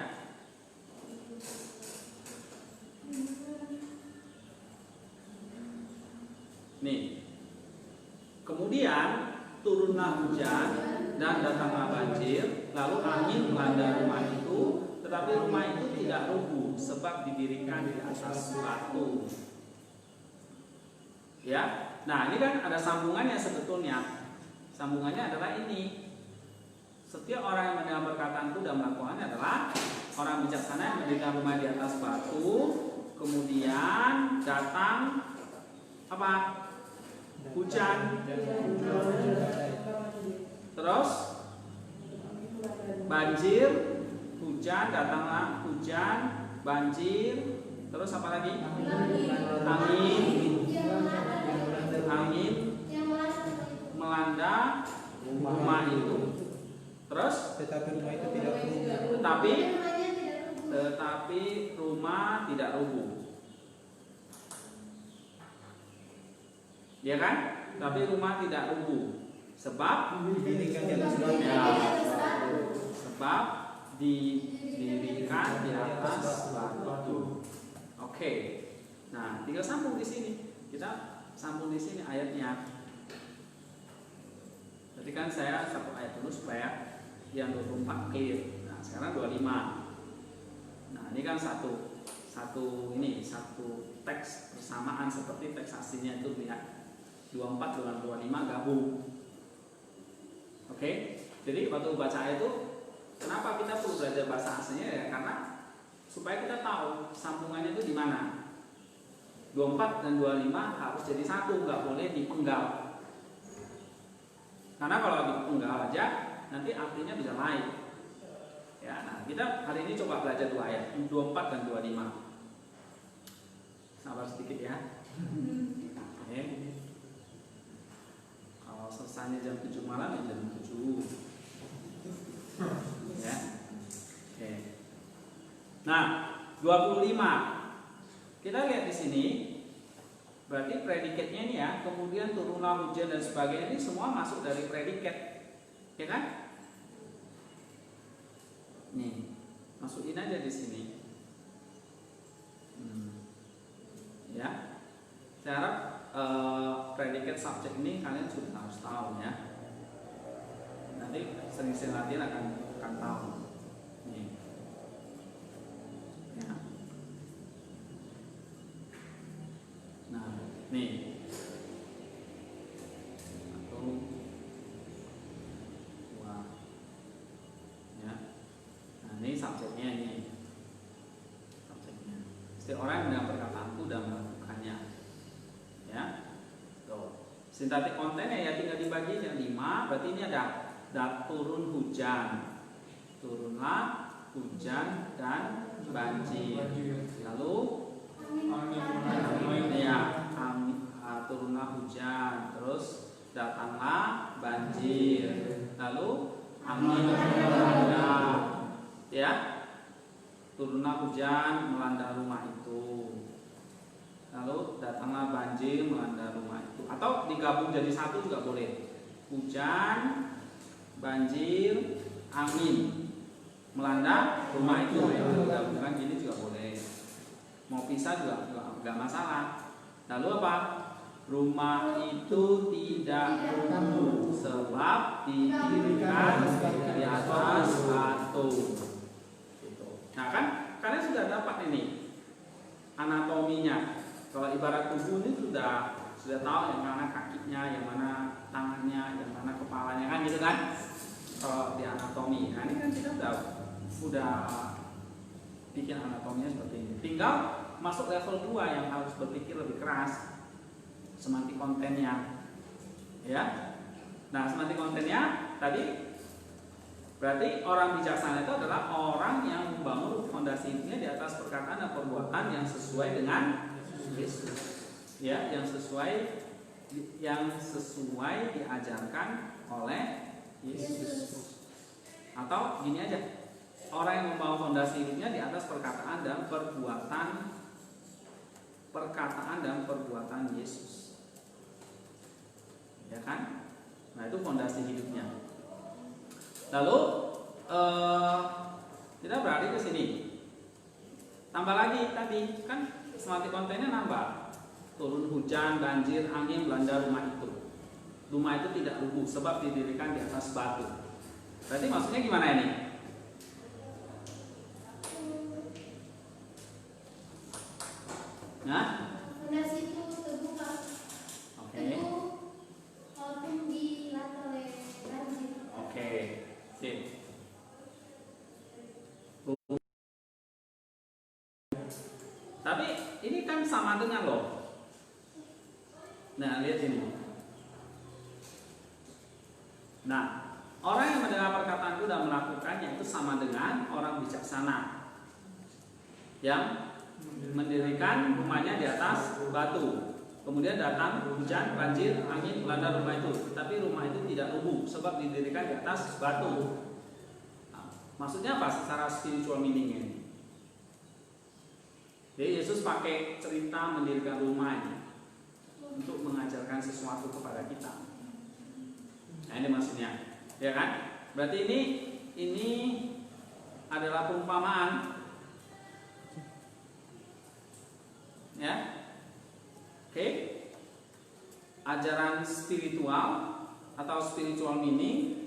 Nih. Kemudian turunlah hujan dan datanglah banjir, lalu angin melanda rumah itu, tetapi rumah itu tidak rubuh sebab didirikan di atas batu. Ya. Nah, ini kan ada sambungannya sebetulnya. Sambungannya adalah ini. Setiap orang yang mendengar perkataan itu dan melakukannya adalah orang bijaksana yang mendirikan rumah di atas batu, kemudian datang apa? Hujan. Terus banjir, hujan, datanglah hujan, banjir, terus apa lagi? Angin melanda rumah itu. Terus Tetapi rumah itu tidak rubuh. tetapi rumah tidak rubuh. Ya kan? Tapi rumah tidak rubuh. Sebab Didirikan di atas batu. ya, sebab didirikan di atas batu. Oke. Nah, tinggal sambung di sini. Kita sambung di sini ayatnya. Tadi kan saya satu ayat dulu supaya yang 24 clear. Nah, sekarang 25. Nah, ini kan satu teks bersamaan seperti teks aslinya itu lihat 24 dengan 25 gabung. Oke? Jadi waktu baca ayat itu kenapa kita perlu belajar bahasa aslinya ya? Karena supaya kita tahu sambungannya itu di mana. 24 dan 25 harus jadi satu, nggak boleh dipenggal. Karena kalau dipenggal aja nanti artinya bisa lain. Ya, nah kita hari ini coba belajar dua ayat, 24 dan 25. Sabar sedikit ya. Oke. Kalau selesainya jam 7 malam ya jam 7. Ya. Oke. Nah, 25. Kita lihat di sini. Berarti predikatnya ini ya, kemudian turunlah hujan dan sebagainya, ini semua masuk dari predikat. Ya kan? Nih, masukin aja di sini. Ya. Saya harap predikat subjek ini kalian sudah harus tahu ya. Nanti sering-sering latihan akan tahu. Nih. Ya. Nah, nih. Atau wah. Ya. Nah, ini subjeknya ini. Subjeknya. Setiap orang yang mendengar perkataanku dan melakukannya. Ya. Tuh. Sintaktik kontennya ya tinggal dibagi yang 5, berarti ini ada turun hujan. Turunlah hujan dan banjir. Lalu ya, turunlah hujan, terus datanglah banjir, lalu angin melanda, ya, turunlah hujan melanda rumah itu, lalu datanglah banjir melanda rumah itu, atau digabung jadi satu juga boleh, hujan, banjir, angin melanda rumah itu, digabungkan gini juga boleh. Mau pisah juga nggak masalah. Lalu apa? Rumah itu tidak rubuh sebab didirikan di atas batu. Gitu. Nah kan kalian sudah dapat ini anatominya. Kalau ibarat tubuh ini sudah tahu yang mana kakinya, yang mana tangannya, yang mana kepalanya kan gitu kan. Kalau di anatomi, nah ini kan kita udah bikin anatominya seperti ini. Tinggal masuk level 2 yang harus berpikir lebih keras, semantik kontennya, ya. Nah, semantik kontennya tadi berarti orang bijaksana itu adalah orang yang membangun fondasi hidupnya di atas perkataan dan perbuatan yang sesuai dengan Yesus, ya, yang sesuai diajarkan oleh Yesus. Atau gini aja, orang yang membangun fondasi hidupnya di atas perkataan dan perbuatan Yesus, ya kan? Nah, itu fondasi hidupnya. Lalu kita beralih ke sini. Tambah lagi tadi kan semantik kontennya nambah. Turun hujan, banjir, angin melanda rumah itu. Rumah itu tidak rubuh sebab didirikan di atas batu. Berarti maksudnya gimana ini? Nah, fondasi itu terbuka. oke. Walaupun dilanda oleh banjir. Oke. Sip. Tapi ini kan sama dengan loh. Nah, lihat ini. Nah, orang yang mendengar perkataanku dan melakukannya itu sama dengan orang bijaksana yang mendirikan rumahnya di atas batu. Kemudian datang hujan, banjir, angin melanda rumah itu, tetapi rumah itu tidak rubuh sebab didirikan di atas batu. Nah, maksudnya apa secara spiritual meaning ini? Jadi Yesus pakai cerita mendirikan rumah ini untuk mengajarkan sesuatu kepada kita. Nah, ini maksudnya, ya kan? Berarti ini adalah perumpamaan, ya. Oke. Ajaran spiritual atau spiritual meaning.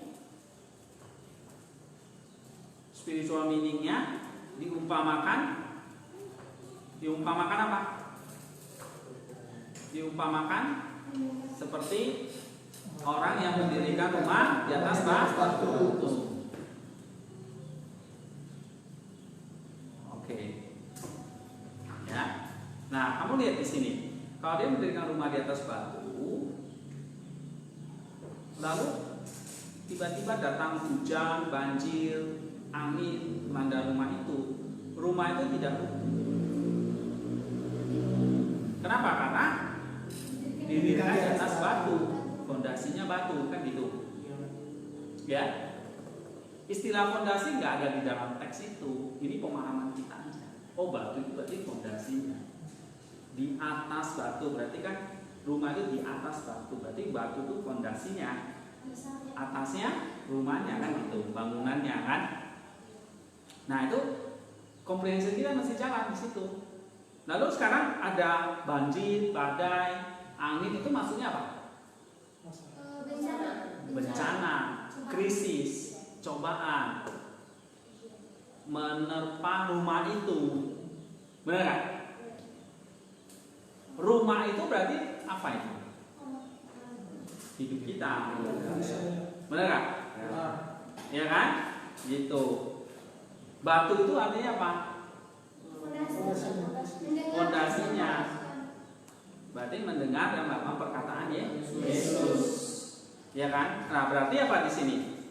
Spiritual meaningnya diumpamakan apa? Diumpamakan seperti orang yang mendirikan rumah di atas batu. Oke. Ya. Nah, kamu lihat di sini. Kalau dia mendirikan rumah di atas batu, lalu tiba-tiba datang hujan, banjir, angin melanda rumah itu. Rumah itu tidak rubuh. Kenapa? Karena didirikan di atas batu, fondasinya batu, kan gitu. Ya, istilah fondasi nggak ada di dalam teks itu. Ini pemahaman kita aja. Oh, batu itu berarti fondasinya. Di atas batu berarti kan rumah itu di atas batu, berarti batu itu fondasinya, atasnya rumahnya kan gitu, bangunannya kan. Nah, itu comprehension kita masih jalan di situ. Lalu sekarang ada banjir, badai, angin, itu maksudnya apa? Bencana, krisis, cobaan menerpa rumah itu. Benar kan? Rumah itu berarti apa itu? Hidup kita. Benar kan? Ya kan? Gitu. Batu itu artinya apa? Fondasinya. Berarti mendengar dan melakukan perkataan Yesus. Ya kan? Nah, berarti apa di sini?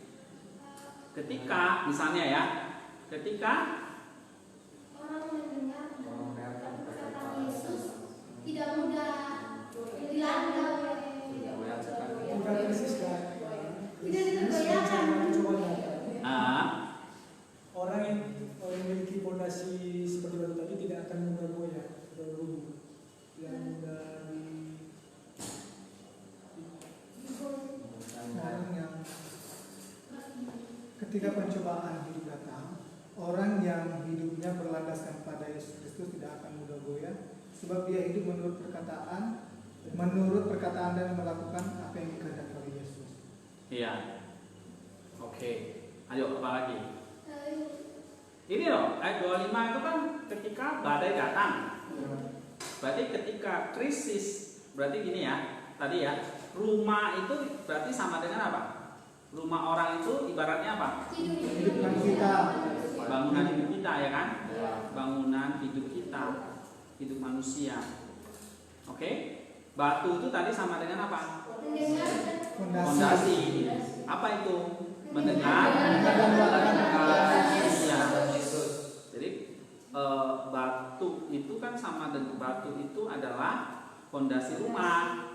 Ketika misalnya ya, ketika orang mendengar perkataan Yesus tidak mudah dilanda oleh tidak tergoyahkan. Orang yang memiliki fondasi seperti batu tadi tidak akan mudah goyah atau rubuh, tidak mudah orang yang ketika pencobaan hidup datang, orang yang hidupnya berlandaskan pada Yesus Kristus tidak akan mudah goyah, sebab dia hidup menurut perkataan dan melakukan apa yang dikehendaki oleh Yesus. iya. Oke. Ayo apa lagi? Ini loh, ayat 25 itu kan ketika badai datang. berarti ketika krisis, berarti gini ya, tadi ya, rumah itu berarti sama dengan apa? Rumah orang itu ibaratnya apa? Hidupkan kita. Bangunan hidup kita, ya kan? Bangunan hidup kita, hidup manusia. Oke? Batu itu tadi sama dengan apa? Fondasi. Apa itu? Mendengar dan melakukan ya. Jadi batu itu kan sama dengan batu itu adalah fondasi rumah.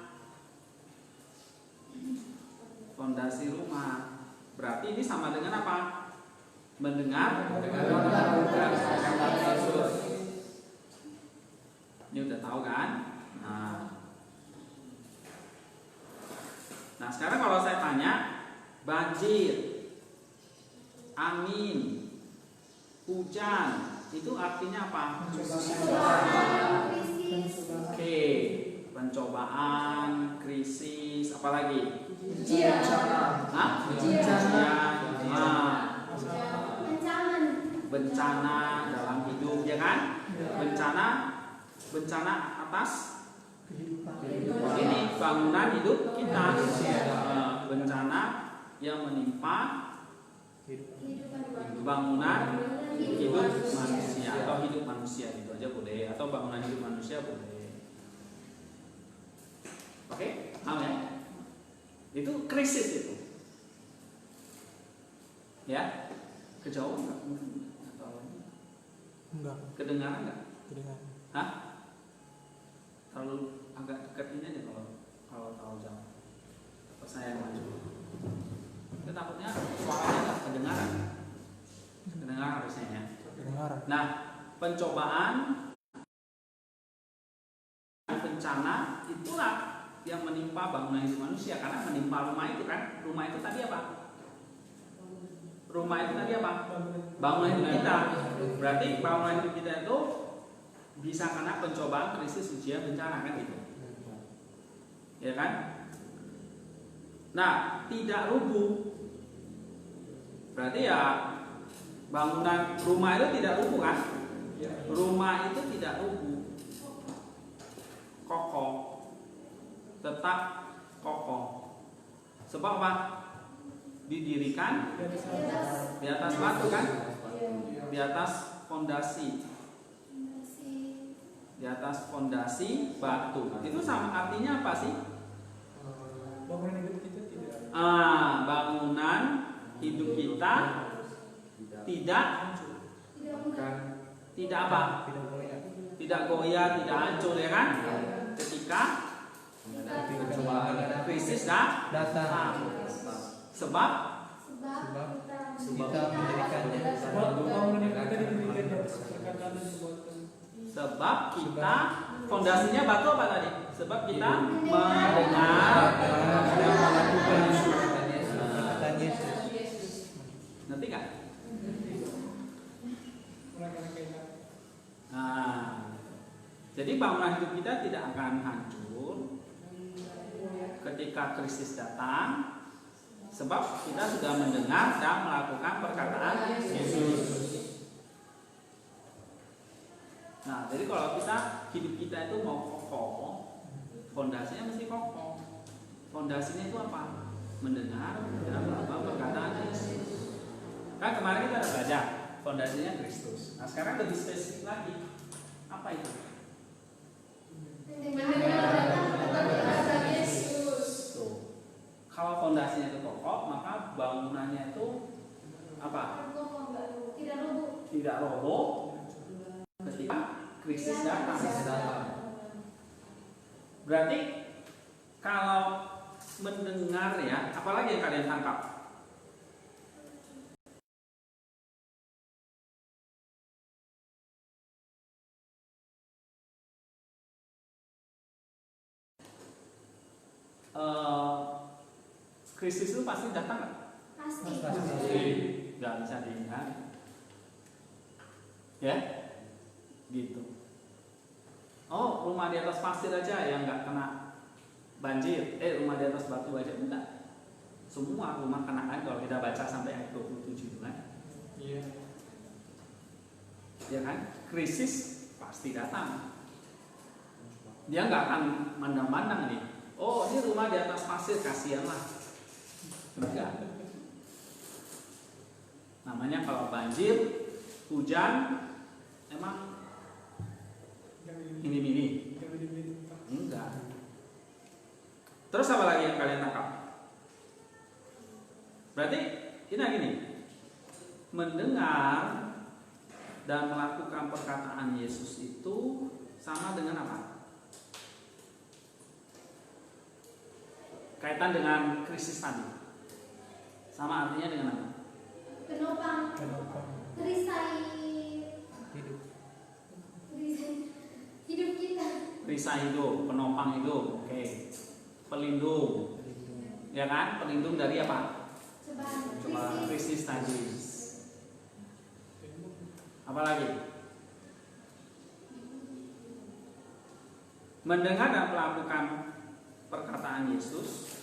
Fondasi rumah. Berarti ini sama dengan apa? Mendengar. Ini udah tahu kan? Nah sekarang kalau saya tanya, banjir, angin, hujan, itu artinya apa? Oke, pencobaan, krisis, apalagi? Bencana dalam hidup, ya kan? Bencana atas ini bangunan hidup kita. Bencana yang menimpa bangunan hidup manusia atau hidup manusia itu aja boleh, atau bangunan hidup manusia boleh. Oke, paham ya? Itu krisis itu. Ya, kejauhan nggak? Enggak. Kedengaran nggak? Kedengaran. Hah? Terlalu agak dekat ini aja kalau terlalu jauh. Pas saya maju. Itu takutnya suaranya nggak kedengaran. Kedengaran harusnya ya. Kedengaran. Nah, pencobaan, bencana itulah yang menimpa bangunan hidup manusia, karena menimpa rumah itu kan. Rumah itu tadi apa? Rumah itu tadi apa? Bangunan hidup kita. Berarti bangunan hidup kita itu bisa karena pencobaan, krisis, ujian, bencana kan gitu. Ya kan? Nah, tidak rubuh. Berarti ya bangunan rumah itu tidak rubuh kan? Rumah itu tidak rubuh. Kokoh. Tetap kokoh. Sebab apa? Didirikan di atas batu kan? Di atas fondasi. Di atas fondasi batu. Itu sama artinya apa sih? Bangunan hidup kita tidak. Bangunan hidup kita tidak apa? Tidak goyah, tidak hancur, ya kan? Ketika krisis datang. Sebab kita mendirikannya. Bangunan hidup kita didirikan di atas perkataan dan perbuatan. Sebab kita fondasinya batu apa tadi? Sebab kita mendengar dan melakukan Perkataan Yesus. nanti kan? Nah, jadi bangunan hidup kita tidak akan hancur ketika krisis datang, sebab kita sudah mendengar dan melakukan perkataan Yesus. Nah, jadi kalau hidup kita itu mau kokoh, fondasinya mesti kokoh. Fondasinya itu apa? Mendengar dan melakukan perkataan Yesus. Kan kemarin kita ada belajar fondasinya Kristus. Nah, sekarang lebih spesifik lagi. Apa itu? Tuh. Kalau fondasinya itu kokoh, maka bangunannya itu apa? Tidak roboh ketika krisis datang. Berarti kalau mendengar ya, apalagi yang kalian tangkap? Krisis itu pasti datang nggak? Pasti. Nggak bisa dihindari. Ya, gitu. Oh, rumah di atas pasir aja yang nggak kena banjir. Rumah di atas batu aja enggak. Semua rumah kena air kalau kita baca sampai ayat 27 itu kan. Iya. Ya kan? Krisis pasti datang. Dia nggak akan mandang-mandang nih. Oh, ini rumah di atas pasir, kasihanlah. Enggak. Namanya kalau banjir, hujan, emang ini. Enggak. Terus apa lagi yang kalian tangkap? Berarti ini gini. Mendengar dan melakukan perkataan Yesus itu sama dengan apa? Kaitan dengan krisis tadi. Sama artinya dengan apa? Penopang. Perisai hidup kita. Perisai hidup, penopang hidup, oke. Pelindung, ya kan? Pelindung dari apa? Coba krisis tadi. Apa lagi? Mendengar dan melakukan perkataan Yesus,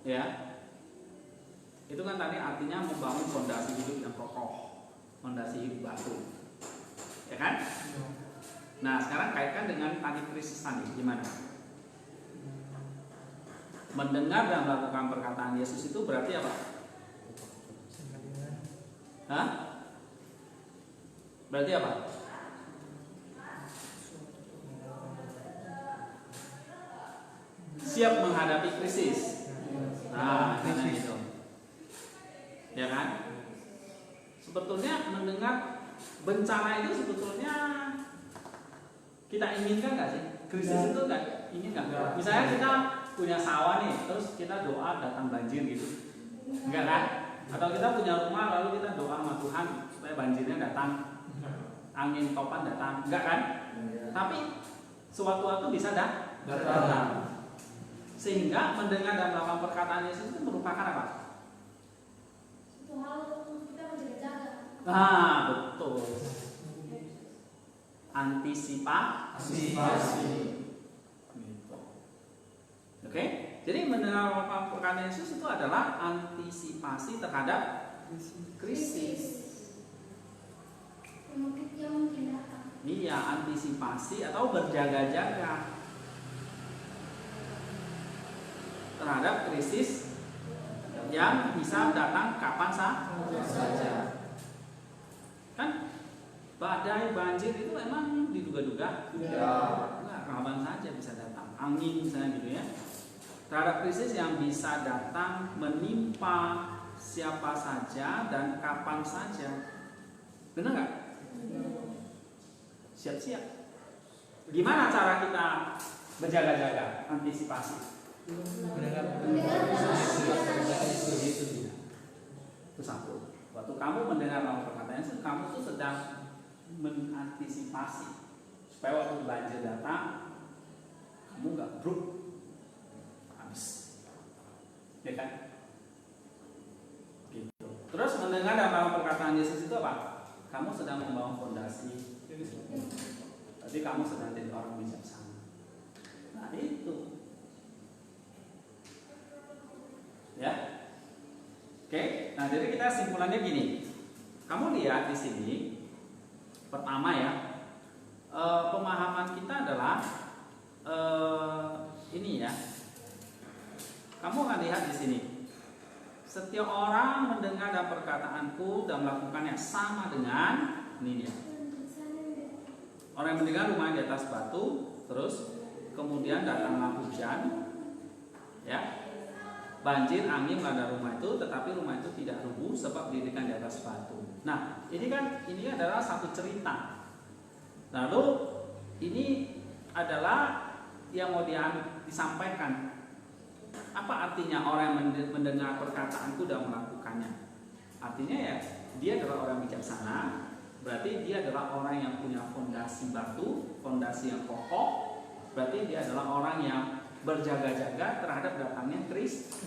ya, itu kan tadi artinya membangun fondasi hidup yang kokoh, fondasi hidup batu, ya kan? Nah, sekarang kaitkan dengan tadi krisis tadi, gimana? Mendengar dan melakukan perkataan Yesus itu berarti apa? Hah? Berarti apa? Siap menghadapi krisis. Nah, karena itu, ya kan? Sebetulnya mendengar bencana itu sebetulnya kita inginkan nggak sih? Krisis itu nggak ingin nggak? Misalnya kita punya sawah nih, terus kita doa datang banjir gitu, enggak kan? Atau kita punya rumah lalu kita doa sama Tuhan supaya banjirnya datang, angin topan datang, enggak kan? Tapi sewaktu-waktu bisa datang. Sehingga mendengar dan melakukan perkataan Yesus itu merupakan apa? Itu hal kita menjaga-jaga. Ah, betul. Antisipasi. Gitu. Oke? Jadi mendengar melakukan perkataan Yesus itu adalah antisipasi terhadap krisis. Yang mungkin datang. Iya, antisipasi atau berjaga-jaga terhadap krisis yang bisa datang kapan saja. Kan badai banjir itu emang diduga-duga? Enggak, kapan saja bisa datang. Angin misalnya gitu ya. Terhadap krisis yang bisa datang menimpa siapa saja dan kapan saja. Benar nggak? Siap-siap. Gimana cara kita berjaga-jaga, antisipasi? Itu satu. Waktu kamu mendengar perkataan Yesus, kamu tuh sedang mengantisipasi supaya waktu banjir datang, kamu nggak bruk habis, ya kan? Gitu. Terus mendengar dan melakukan perkataan Yesus itu apa? Kamu sedang membangun fondasi. Jadi kamu sedang jadi orang bijaksana. Nah itu. Ya, oke. Nah, jadi kita simpulannya gini. Kamu lihat di sini, pertama ya, pemahaman kita adalah ini ya. Kamu akan lihat di sini. Setiap orang mendengar dan perkataanku dan melakukannya sama dengan ini dia. Orang yang mendengar rumah di atas batu, terus kemudian datanglah hujan, ya. Banjir, angin melanda rumah itu, tetapi rumah itu tidak rubuh sebab didirikan di atas batu. Nah, ini adalah satu cerita. Lalu ini adalah yang mau disampaikan. Apa artinya orang yang mendengar perkataanku dan melakukannya? Artinya ya, dia adalah orang bijaksana. Berarti dia adalah orang yang punya fondasi batu, fondasi yang kokoh. Berarti dia adalah orang yang berjaga-jaga terhadap datangnya krisis.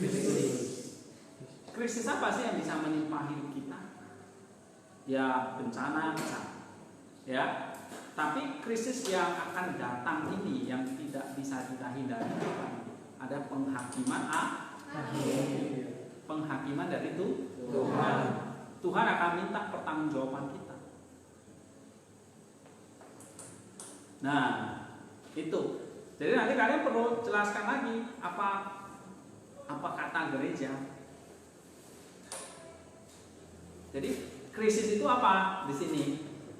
Krisis apa sih yang bisa menimpa hidup kita? Ya bencana bisa, ya. Tapi krisis yang akan datang ini yang tidak bisa kita hindari apa? Ada penghakiman penghakiman dari Tuhan. Tuhan akan minta pertanggungjawaban kita. Nah, itu. Jadi nanti kalian perlu jelaskan lagi apa kata gereja. Jadi krisis itu apa di sini?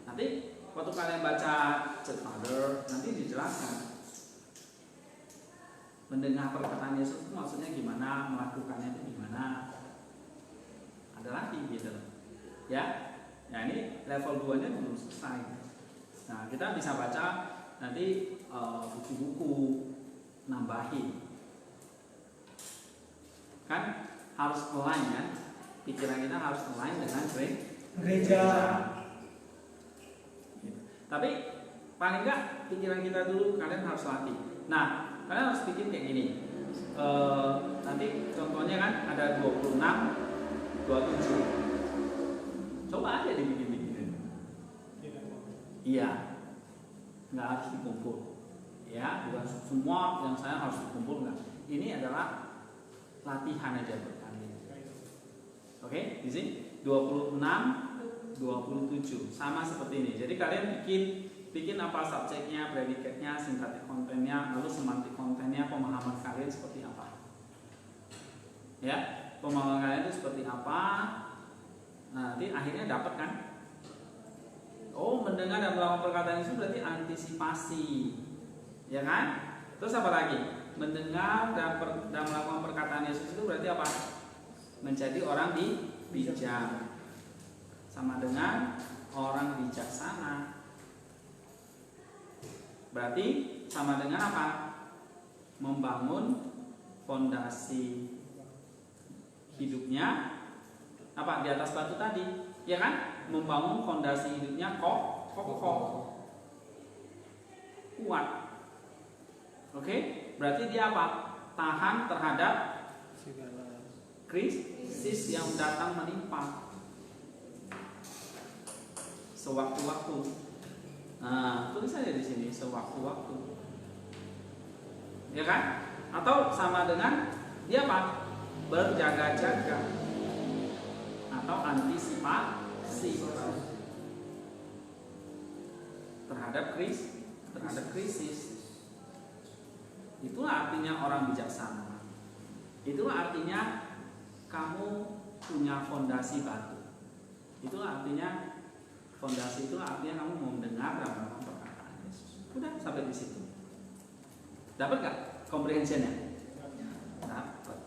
Nanti waktu kalian baca Church Father nanti dijelaskan. Mendengar perkataan Yesus itu maksudnya gimana, melakukannya itu gimana. Ada lagi gitu. Ya. Ya ini level 2-nya belum selesai. Nah, kita bisa baca nanti buku-buku nambahin. Kan harus align kan? Pikiran kita harus align dengan Gereja. Gitu. Tapi paling enggak pikiran kita dulu kalian harus latih. Nah, kalian harus bikin kayak gini. Nanti contohnya kan ada 26, 27. Coba aja dibikin-bikin. Iya, nggak harus dikumpul. Ya, bukan semua yang saya harus dikumpul nggak. Ini adalah latihan aja buat kalian. Oke, di sini 26, 27 sama seperti ini. Jadi kalian bikin apa subjeknya, predikatnya, sintaktik kontennya, lalu semantik kontennya, pemahaman kalian seperti apa. Ya, pemahaman kalian itu seperti apa. Nanti akhirnya dapat kan? Oh, mendengar dan melakukan perkataan itu berarti antisipasi, ya kan? Terus apa lagi? Mendengar dan melakukan perkataan Yesus itu berarti apa? Menjadi orang bijak, sama dengan orang bijaksana. Berarti sama dengan apa? Membangun fondasi hidupnya apa di atas batu tadi, ya kan? Membangun fondasi hidupnya kokoh, kuat. Oke, berarti dia apa? Tahan terhadap krisis yang datang menimpa sewaktu-waktu. Nah, tulis saja di sini sewaktu-waktu, ya kan? Atau sama dengan dia apa? Berjaga-jaga atau antisipasi terhadap krisis. Itulah artinya orang bijaksana. Itulah artinya kamu punya fondasi batu. Itulah artinya fondasi, itulah artinya kamu mau mendengar dan melakukan perkataan Yesus. Udah sampai di situ. Dapat gak comprehensionnya? Dapat.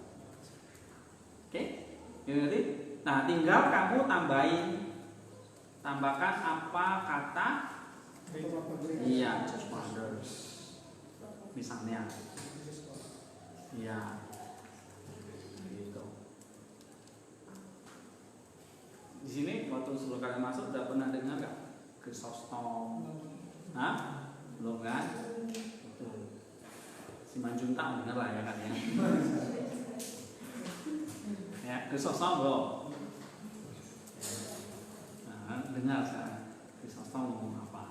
Oke? Ini. Nah, tinggal kamu tambahkan apa kata? Iya, Church Fathers. Misalnya. Iya. Gitu. Di sini waktu sebelum kalian masuk udah pernah dengar gak? Chrysostom. Hah? Belum kan? Betul. Simanjuntak dengar lah ya kan ya. Ya, Chrysostom belum. Dengar sekarang Chrysostom ngomong apa.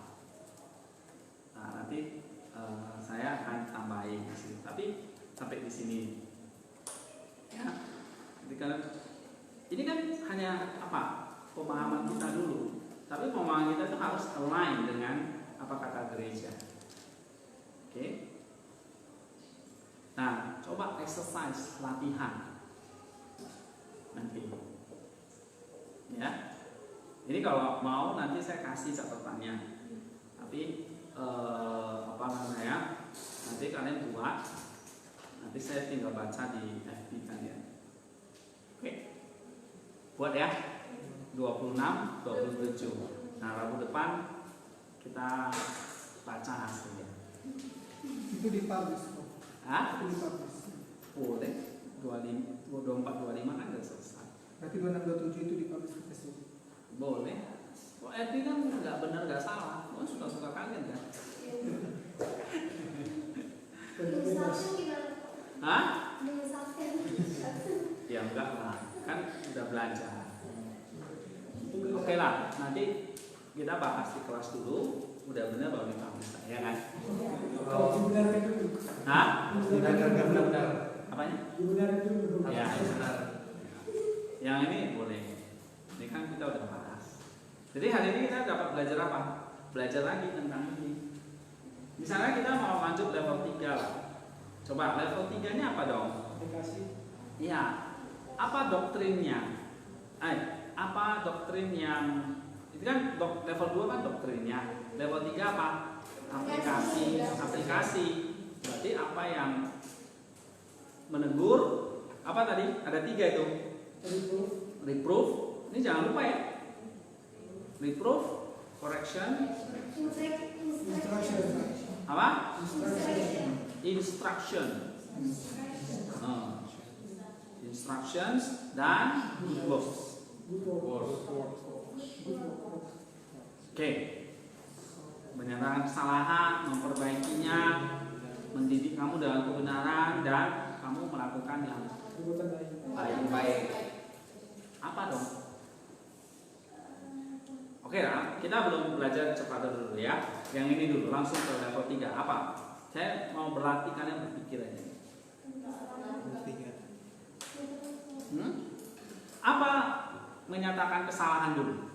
Nah, nanti saya akan tambahin di sini. Tapi sampai di sini. Ya. Jadi kalian ini kan hanya apa? Pemahaman kita dulu. Tapi pemahaman kita itu harus align dengan apa kata gereja. Oke? Nah, coba exercise latihan nanti. Ya. Ini kalau mau nanti saya kasih catatannya. Tapi apa namanya? Nanti kalian buat. Nanti saya tinggal baca di FB kan ya. Oke. Buat ya. 26, 27. Nah, Rabu depan kita baca hasilnya. Itu dipublish kok. Hah? Itu dipublish. Boleh. 24, 25 kan udah selesai. Berarti 26, 27 itu dipublish ke Facebook. Boleh. Kok FB kan nggak benar nggak salah. Oh, suka-suka kalian kan? Hah? Ya enggak lah. Kan udah belajar. Oke lah. Nanti kita bahas di kelas dulu. Udah benar baru dipublish ya kan? Kalau dibenarkan dulu. Hah? Benar. Apanya? Dibenarkan dulu. Ya, benar. Yang ini boleh. Ini kan kita udah bahas. Jadi hari ini kita dapat belajar apa? Belajar lagi tentang ini. Misalnya kita mau lanjut level 3 lah. Coba level 3-nya apa dong? Aplikasi. Iya. Apa doktrinnya? Apa doktrin yang itu kan level 2 kan doktrinnya. Level 3 apa? Aplikasi. Berarti apa yang menegur? Apa tadi? Ada 3 itu. Reproof. Ini jangan lupa ya. Reproof, correction, apa? Instruction. Instructions dan words. Oke. Menyatakan kesalahan, memperbaikinya, mendidik kamu dalam kebenaran dan kamu melakukan yang baik-baik. Apa dong? Oke lah, kita belum belajar cepat dulu ya. Yang ini dulu, langsung ke level 3. Apa? Saya mau berlatih kalian berpikir aja. Apa menyatakan kesalahan dulu?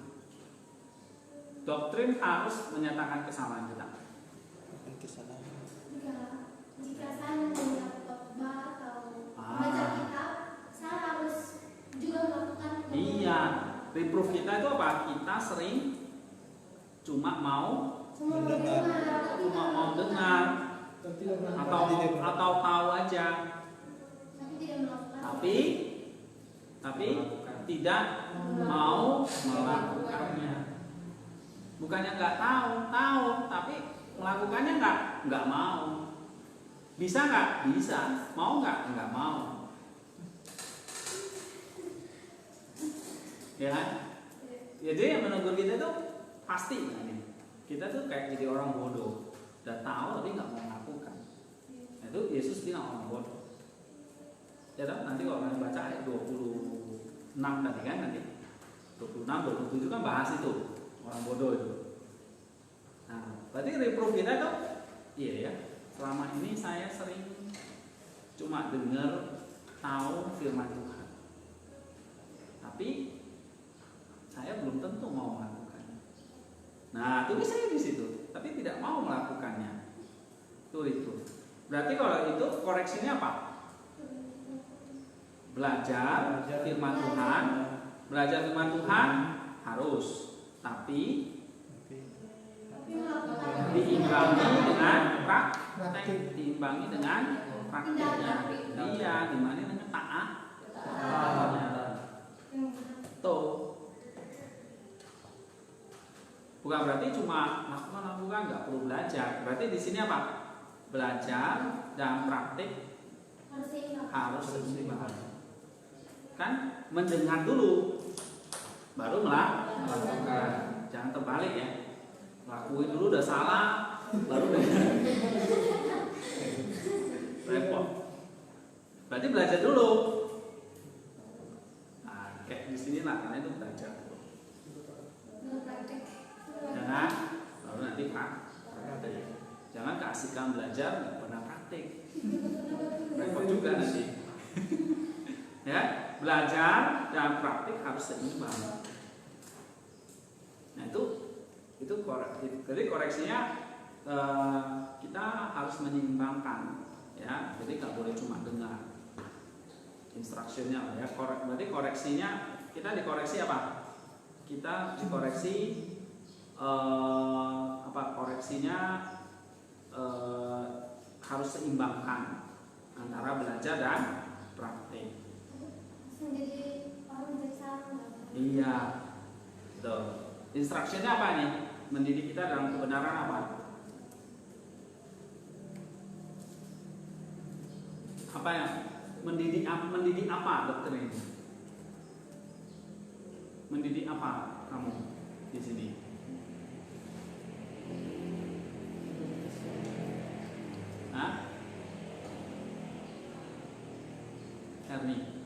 Doktrin harus menyatakan kesalahan kita. Jika saya mendengar khotbah atau membaca kitab, saya harus juga melakukan. Iya, reproof kita itu apa? Kita sering cuma mau dengar atau tahu aja, tapi tidak mau melakukannya. Bukannya nggak tahu, tapi melakukannya nggak mau. Bisa nggak? Bisa. Mau nggak? Nggak mau. Ya kan? Jadi yang menegur kita itu pasti kita tuh kayak jadi orang bodoh, udah tahu tapi nggak mau melakukan. Nah, itu Yesus bilang orang bodoh. Ya kan? Nanti kalau kalian baca ayat 26 tadi kan, nanti 26, 27 kan bahas itu orang bodoh itu. Nah, berarti reproof kita tuh, iya ya. Selama ini saya sering cuma dengar, tahu firman Tuhan, tapi saya belum tentu mau melakukannya. Nah, tulisnya di situ, tapi tidak mau melakukannya. Itu. Berarti kalau itu koreksinya apa? Belajar firman Tuhan. Belajar firman Tuhan harus, tapi diimbangi dengan praktek, diimbangi dengan prakteknya. Iya, dimana dengan taat. Tuh. Bukan berarti cuma lakukan nggak perlu belajar. Berarti di sini apa? Belajar dan praktik harus seimbang. Kan mendengar dulu, baru melakukan. Jangan terbalik ya. Lakuin dulu udah salah, baru dengar. Repot. Berarti belajar dulu. Nah, kayak di sini lah, karena itu belajar. Jangan, baru nanti praktek. Jangan keasikan belajar nggak pernah praktek. Repot juga nanti. Ya, belajar dan praktik harus seimbang. Nah itu jadi koreksinya kita harus menyeimbangkan, ya. Jadi nggak boleh cuma dengar instruksinya, ya. Berarti koreksinya kita dikoreksi apa? Kita dikoreksi koreksinya harus seimbangkan antara belajar dan praktik. Iya, betul. Instruksinya apa nih? Mendidik kita dalam kebenaran apa? Apa yang mendidik apa doktrin ini? Mendidik apa kamu di sini? Hah? Herni.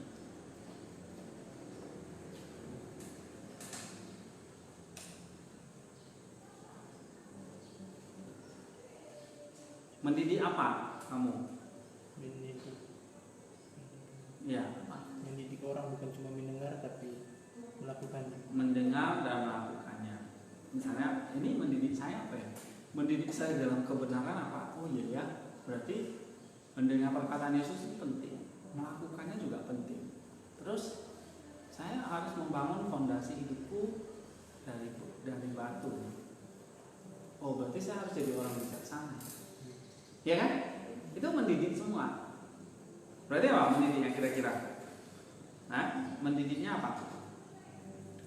Mendidik apa kamu? Mendidik. Ya, Mendidik orang bukan cuma mendengar tapi melakukannya. mendengar dan melakukannya. Misalnya ini mendidik saya apa ya? Mendidik saya dalam kebenaran apa? Oh iya ya, berarti mendengar perkataan Yesus itu penting, melakukannya juga penting. Terus saya harus membangun fondasi hidupku dari batu. Oh berarti saya harus jadi orang bijaksana, ya kan? Itu mendidik semua. Berarti apa mendidiknya kira-kira? Nah, mendidiknya apa?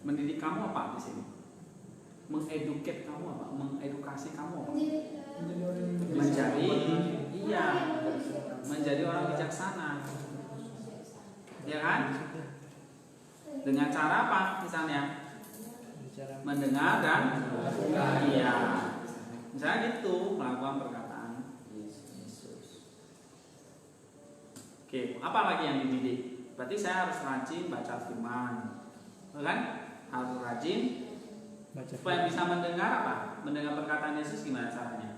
Mendidik kamu apa di sini? Mengeduket kamu apa? Mengedukasi kamu apa? Menjadi orang bijaksana, ya kan? Dengan cara apa? Misalnya mendengar dan iya, misalnya gitu, melakukan perkataan Yesus. Oke, apa lagi yang dididik? Berarti saya harus rajin baca firman, kan? Harus rajin supaya bisa mendengar apa? Mendengar perkataan Yesus gimana caranya?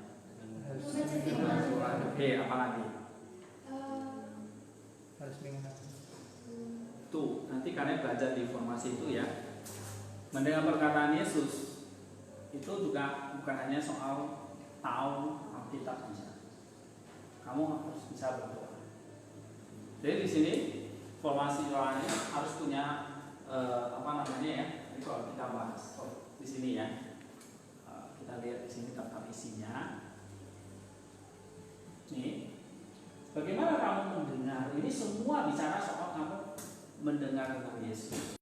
Oke, apa lagi? Harus mengenal. Tuh, nanti kalian belajar di formasi itu ya. Mendengar perkataan Yesus itu juga bukan hanya soal tahu Alkitab saja. Kamu harus bisa berdoa. Jadi di sini formasi doanya harus punya apa namanya ya? Ini kalau kita bahas di sini ya. Kita lihat di sini daftar isinya. Nih, bagaimana kamu mendengar? Ini semua bicara soal kamu mendengar tentang Yesus.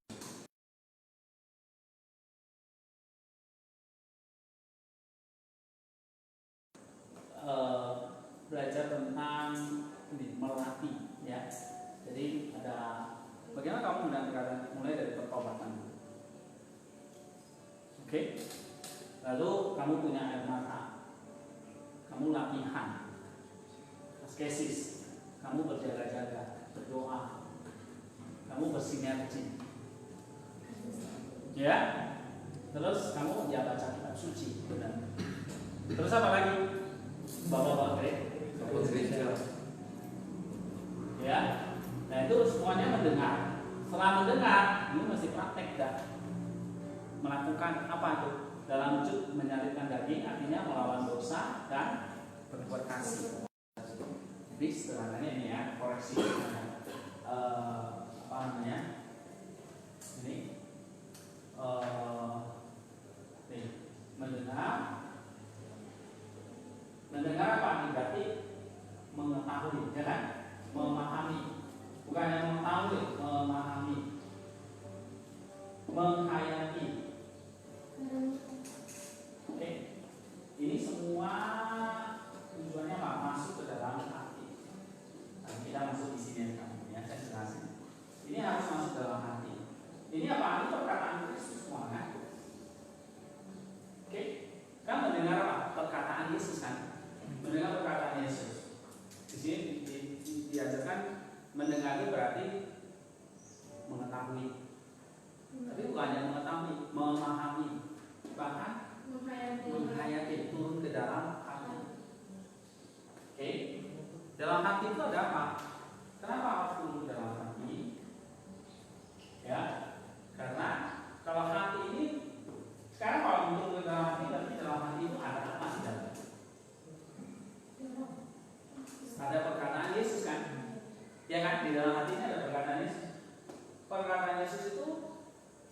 Belajar tentang ini, melatih ya. Jadi ada bagaimana kamu mendengar, mulai dari pertobatan. Oke. Lalu kamu punya air mata. Kamu latihan. Askesis. Kamu berjaga-jaga, berdoa. Kamu bersinergi. Ya. Terus kamu ya baca kitab suci, benar. Terus apa lagi? Bawa gereja. Ya. Nah itu semuanya mendengar. Setelah mendengar, ini mesti praktek dah. Melakukan apa itu? Dalam wujud menyalibkan daging, artinya melawan dosa dan berbuat kasih. Jadi sederhananya ini ya, koreksi. Apa namanya? Ini nih, mendengar apa? Berarti mengetahui, ya kan? Memahami, bukan yang mengetahui, memahami, menghayati. Oke, ini semua tujuannya apa? Masuk ke dalam hati. Nah, kita masuk di sini ya, saya jelasin. Ini harus masuk dalam hati. Ini apa? Ini perkataan Kristus semua kan? Oke, kan mendengar apa? Perkataan Yesus kan? Mendengar perkataan Yesus. Di sini diajarkan mendengar itu berarti mengetahui. Tapi bukan hanya mengetahui, memahami, bahkan menghayati, turun ke dalam hati. Oke, dalam hati itu ada apa? Kenapa harus turun ke dalam hati? Ya, karena kalau hati ini sekarang kalau turun ke dalam hati, berarti dalam hati itu ada apa sih dalam? Ada perkataan Yesus kan? Ya kan, di dalam hatinya ada perkataan Yesus. Perkataan Yesus itu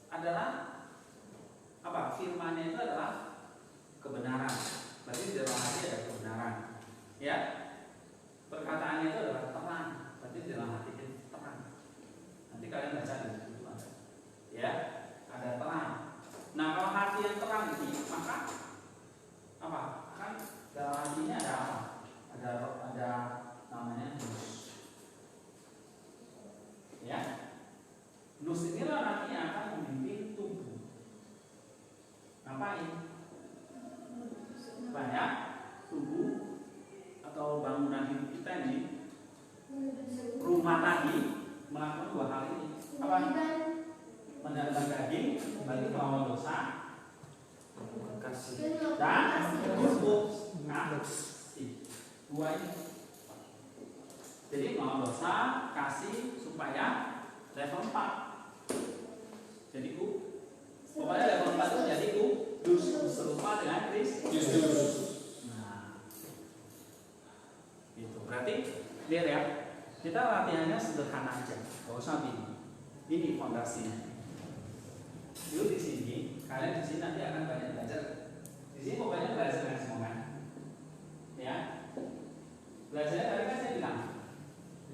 adalah apa? Firman-Nya itu adalah kebenaran. Berarti di dalam hati ada kebenaran. Ya. Perkataannya itu adalah terang. Berarti di dalam hati itu terang. Nanti kalian baca di situ ada. Ya, ada terang. Nah, kalau hati yang terang ini, maka apa? Kan dalam hatinya ada apa? Ada namanya nus. Ya. Nus inilah nanti yang akan memimpin tubuh. Ngapain? Supaya tubuh atau bangunan hidup kita ini, rumah tadi melakukan dua hal ini. Apa? Mendarahkan daging, bagi melawan dosa, dan berbuat kasih. Dua ini. Jadi melawan dosa, kasih supaya level 4. Jadi pokoknya level 4 itu jadi kudus, serupa dengan Kristus. lihat ya, kita latihannya sederhana aja, gak usah bingung. Ini fondasinya. Yuk di sini, kalian di sini nanti akan banyak belajar. Di sini pokoknya belajar dengan semua kan, ya. Belajarnya tadi kan saya bilang,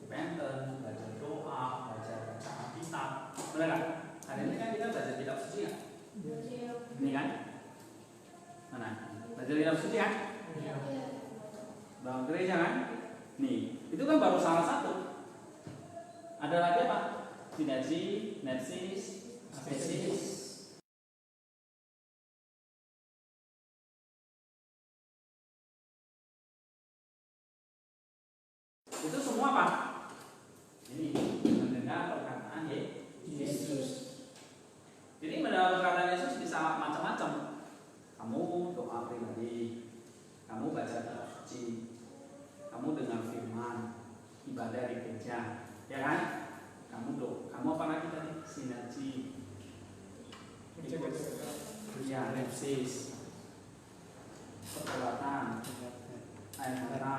repentance, belajar doa, belajar baca Alkitab, benar kan? Hari ini kan kita belajar kitab suci ya. Ini kan? Mana? Belajar kitab suci kan? Bangun gereja kan? Nih, itu kan baru salah satu. Ada lagi apa? Sinergi, nepsis, asesis. Itu semua apa? Ini mendengar perkataan Yesus. Jadi mendengar perkataan Yesus bisa macam-macam. Kamu doa pribadi, kamu baca kitab suci, kamu dengar firman, ibadah di gereja, ya kan? Kamu apa lagi tadi? Sinergi, ya, nepsis, pertobatan, air mata,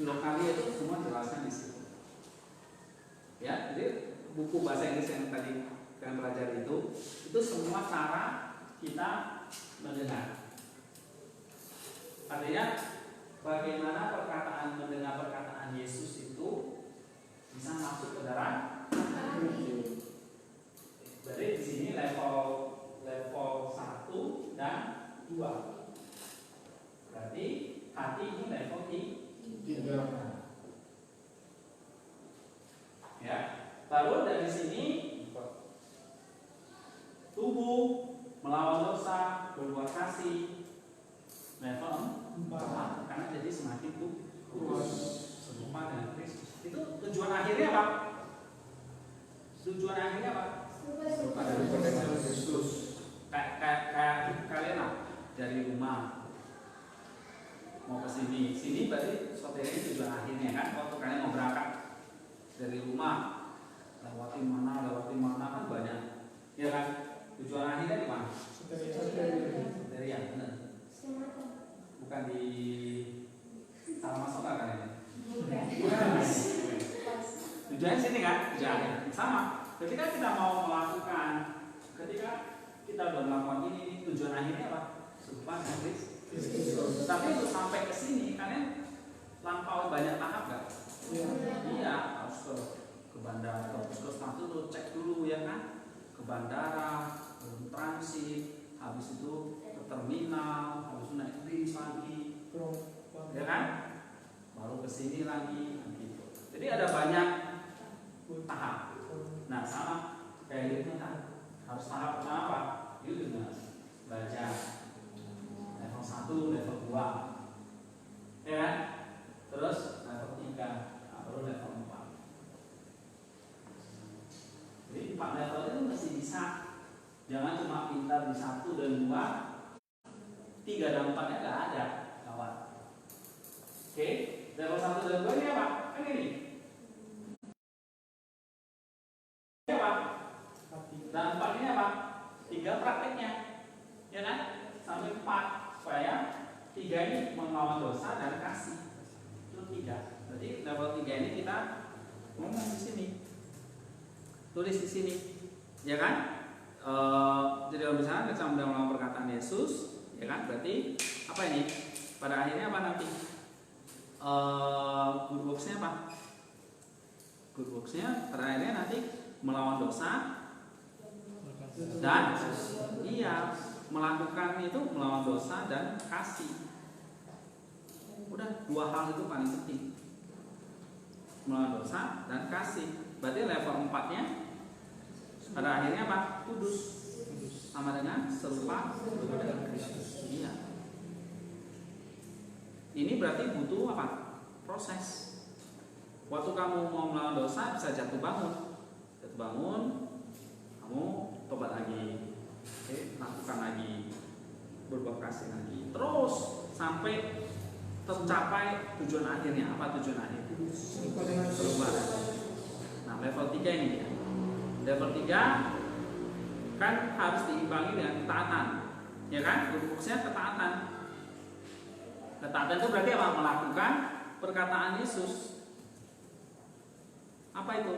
lokali itu semua jelaskan di situ. Ya, jadi buku bahasa Inggris yang tadi kalian pelajari itu semua cara kita mendengar. Artinya bagaimana mendengar perkataan Yesus itu bisa masuk ke dalam hati. Berarti di sini level 1 dan 2. Berarti hati ini level 3. Ya. Baru dari sini tubuh melawan dosa, berbuat kasih, level 4. Karena jadi semakin kurus serupa dengan Kristus. Itu tujuan akhirnya apa? Tujuan akhirnya apa? Serupa dengan Kristus. Kayak kalian lah dari rumah mau ke sini berarti soteria ini tujuan akhirnya kan. Waktu kalian mau berangkat dari rumah lewati mana kan banyak, ya kan? Tujuan akhirnya di mana? Soteria, benar. Bukan di Taman Soka kan ini? Tujuannya sini kan? Tujuannya sama. Ketika kita mau melakukan, ketika kita udah melakukan ini tujuan akhirnya apa? Serupa dengan Kristus. Tapi untuk sampai ke sini kalian lampaui banyak tahap gak? Iya, harus ke bandara, ke puskesmas dulu, cek dulu ya kan? Ke bandara, transit, habis itu ke terminal, habis itu naik bis lagi, ya kan? Baru ke sini lagi, gitu. Jadi ada banyak tahap. Nah sama kayak gitu kan, harus tahap pertama apa? Itu dengan belajar level 1, level 2, ya kan? Terus level 3, baru level 4. Jadi 4 level itu mesti bisa. Jangan cuma pintar di 1 dan 2, 3 dan 4 nya nggak ada, kawan. Oke, level 1 dan 2 ini apa? Kan ini. Ini apa? Dan 4 ini apa? 3 prakteknya, ya kan? Sampai 4 supaya 3 ini melawan dosa dan kasih. Itu 3. Berarti level 3 ini kita ngomong di sini, tulis di sini, ya kan? Jadi kalau misalnya kita melawan perkataan Yesus, ya kan? Berarti apa ini? Pada akhirnya apa nanti? Good works-nya apa? Good works-nya pada akhirnya nanti melawan dosa dan melakukan itu melawan dosa dan kasih. Udah 2 hal itu paling penting, melawan dosa dan kasih. Berarti level 4-nya pada akhirnya apa? Kudus, sama dengan serupa dengan Kristus. Iya. Ini berarti butuh apa? Proses. Waktu kamu mau melawan dosa bisa jatuh bangun, kamu tobat lagi, lakukan lagi, berbuat kasih lagi, terus sampai tercapai tujuan akhirnya. Apa tujuan akhir? Perubahan. Nah, level 3 ini ya. Level 3 kan harus diimbangi dengan ketaatan, ya kan? Fokusnya ketaatan. Ketaatan itu berarti apa? Melakukan perkataan Yesus. Apa itu?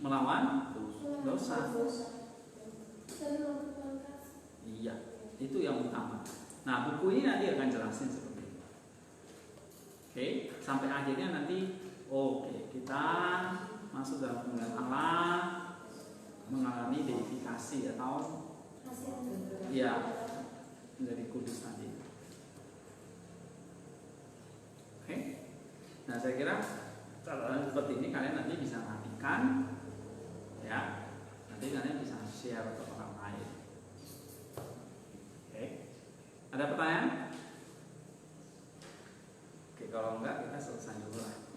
Melawan dosa. Iya, itu yang utama. Nah, buku ini nanti akan jelasin seperti itu. Oke, sampai akhirnya nanti kita masuk dalam kemuliaan Allah, mengalami deifikasi atau ya menjadi kudus tadi. Oke, nah saya kira cara seperti ini kalian nanti bisa matikan, ya. Nanti kalian bisa share ke orang lain. Oke, ada pertanyaan? Oke, kalau enggak kita selesai dulu lah.